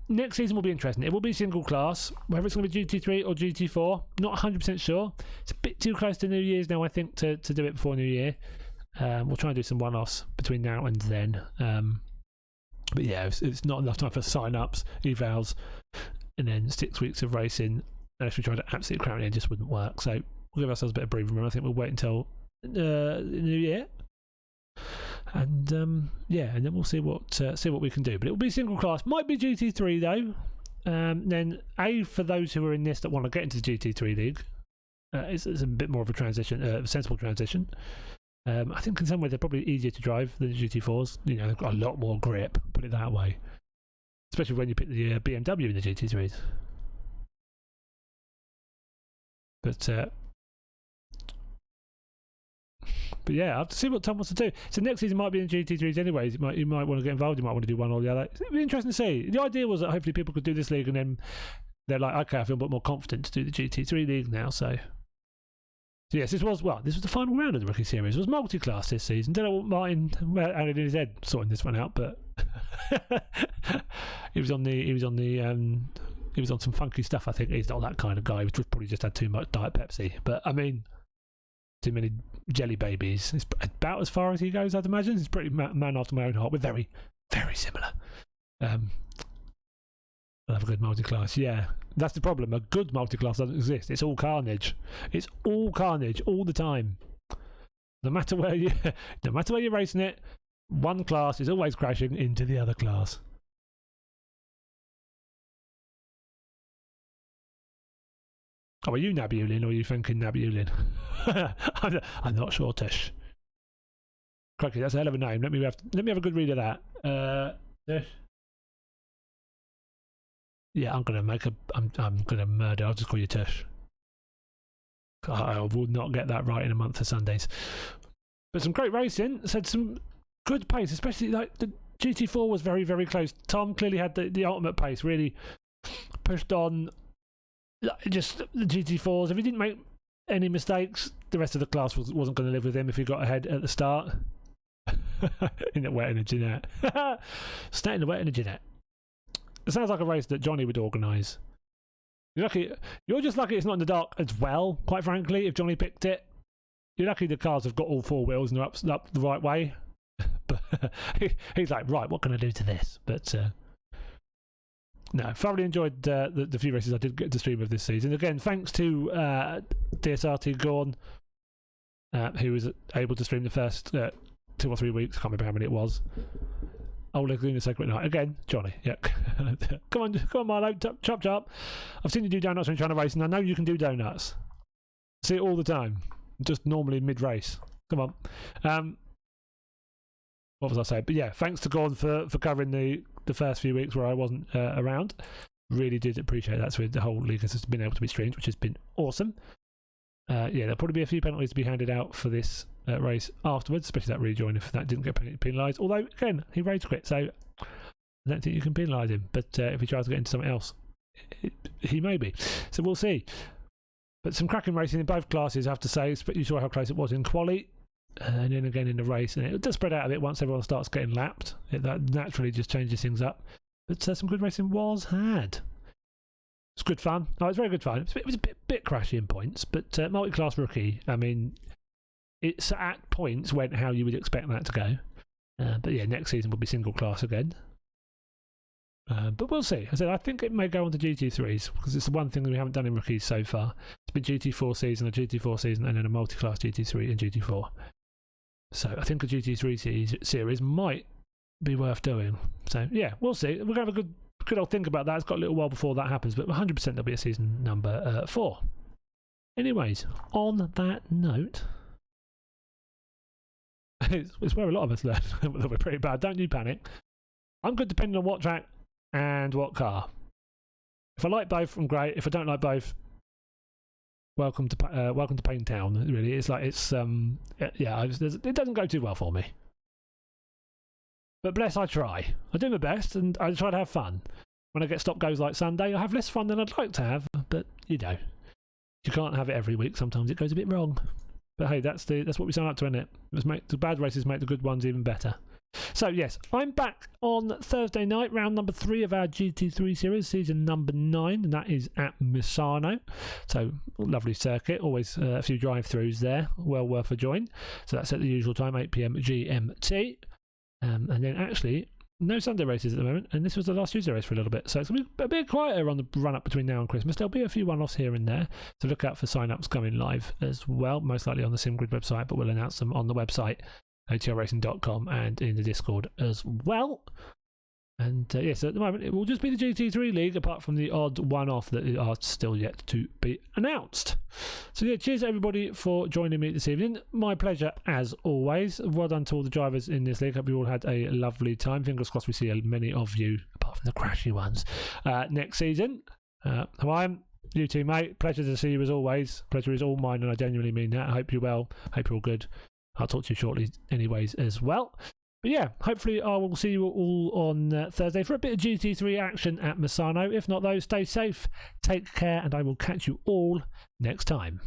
Next season will be interesting. It will be single class, whether it's going to be GT3 or GT4. Not 100% sure. It's a bit too close to New Year's now, I think, to do it before New Year. We'll try and do some one-offs between now and then. But yeah, it's not enough time for sign-ups, evals, and then 6 weeks of racing. Unless we try to absolutely cram it in, it just wouldn't work. So we'll give ourselves a bit of breathing room. I think we'll wait until the New Year. And yeah, and then we'll see what we can do. But it will be single class. Might be GT3 though. Then for those who are in this that want to get into the GT3 league, it's a bit more of a transition, a sensible transition. I think in some ways they're probably easier to drive than the GT4s. You know, they've got a lot more grip, put it that way. Especially when you pick the BMW in the GT3s. But yeah, I have to see what Tom wants to do. So next season might be in GT3s anyways. You might want to get involved. You might want to do one or the other. It'd be interesting to see. The idea was that hopefully people could do this league and then they're like, okay, I feel a bit more confident to do the GT3 league now. So yes, this was the final round of the rookie series. It was multi-class this season. Don't know what Martin had in his head sorting this one out, but he was on some funky stuff. I think he's not that kind of guy. He probably just had too much Diet Pepsi. But I mean, too many jelly babies. It's about as far as he goes, I'd imagine. He's pretty man after my own heart. We're very, very similar. I'll have a good multi-class. Yeah, that's the problem. A good multi-class doesn't exist. It's all carnage. It's all carnage all the time. No matter where you're racing it, one class is always crashing into the other class. Oh, are you Nabulin or are you thinking Nabulin? I'm not sure, Tish. Crikey, that's a hell of a name. Let me have a good read of that. Tish. Yeah, I'm gonna murder. I'll just call you Tish. I will not get that right in a month of Sundays. But some great racing. Said some good pace, especially like the GT4 was very, very close. Tom clearly had the ultimate pace. Really pushed on. Just the GT4s. If he didn't make any mistakes, the rest of the class wasn't going to live with him if he got ahead at the start. In the wet energy net. Stay in the wet energy net. It sounds like a race that Johnny would organise. You're just lucky it's not in the dark as well, quite frankly, if Johnny picked it. You're lucky the cars have got all four wheels and they're up the right way. But he's like, right, what can I do to this? But no, thoroughly enjoyed the few races I did get to stream of this season. Again, thanks to DSRT Gorn, who was able to stream the first 2 or 3 weeks. I can't remember how many it was. Oh, Laguna Sacred Night. Again, Johnny. Yeah. Come on, Milo. Chop. I've seen you do donuts when you're trying to race, and I know you can do donuts. See it all the time. Just normally mid-race. Come on. What was I saying? But yeah, thanks to Gordon for covering the first few weeks where I wasn't around. Really did appreciate that. So the whole league has been able to be streamed, which has been awesome. Yeah, there'll probably be a few penalties to be handed out for this race afterwards, especially that rejoin if that didn't get penalised. Although, again, he rage quit, so I don't think you can penalise him. But if he tries to get into something else, he may be. So we'll see. But some cracking racing in both classes, I have to say. You saw how close it was in quali. And then again in the race, and it does spread out a bit once everyone starts getting lapped. That naturally just changes things up. But some good racing was had. It's good fun. Oh, it's very good fun. It was a bit crashy in points, but multi-class rookie. I mean, it's at points went how you would expect that to go. But yeah, next season will be single class again. But we'll see. I think it may go on to GT3s because it's the one thing that we haven't done in rookies so far. It's been GT4 season, a GT4 season, and then a multi-class GT3 and GT4. So I think a GT3 series might be worth doing. So yeah, we'll see. We're going to have a good old think about that. It's got a little while before that happens, but 100% there'll be a season number 4. Anyways, on that note, it's where a lot of us learn that we're pretty bad. Don't you panic. I'm good depending on what track and what car. If I like both, I'm great. If I don't like both, welcome to Pain Town. Really, it's like it doesn't go too well for me. But bless, I try. I do my best, and I try to have fun. When I get stop goes like Sunday, I have less fun than I'd like to have. But you can't have it every week. Sometimes it goes a bit wrong. But hey, that's what we sign up to, isn't it? The bad races make the good ones even better. So yes, I'm back on Thursday night, round number 3 of our GT3 series, season number 9, and that is at Misano. So lovely circuit, always a few drive-throughs there, well worth a join. So that's at the usual time, 8 PM GMT. And then actually, no Sunday races at the moment, and this was the last Tuesday race for a little bit. So it's going to be a bit quieter on the run-up between now and Christmas. There'll be a few one-offs here and there, so look out for sign-ups coming live as well, most likely on the SimGrid website, but we'll announce them on the website, otlracing.com, and in the Discord as well. And yes, at the moment it will just be the GT3 League, apart from the odd one-off that are still yet to be announced. So yeah, cheers everybody for joining me this evening. My pleasure as always. Well done to all the drivers in this league. Hope you all had a lovely time. Fingers crossed we see many of you, apart from the crashy ones, next season. Hawaiian, you too, mate. Pleasure to see you as always. Pleasure is all mine, and I genuinely mean that. I hope you're well. Hope you're all good. I'll talk to you shortly anyways as well. But yeah, hopefully I will see you all on Thursday for a bit of GT3 action at Misano. If not though, stay safe, take care, and I will catch you all next time.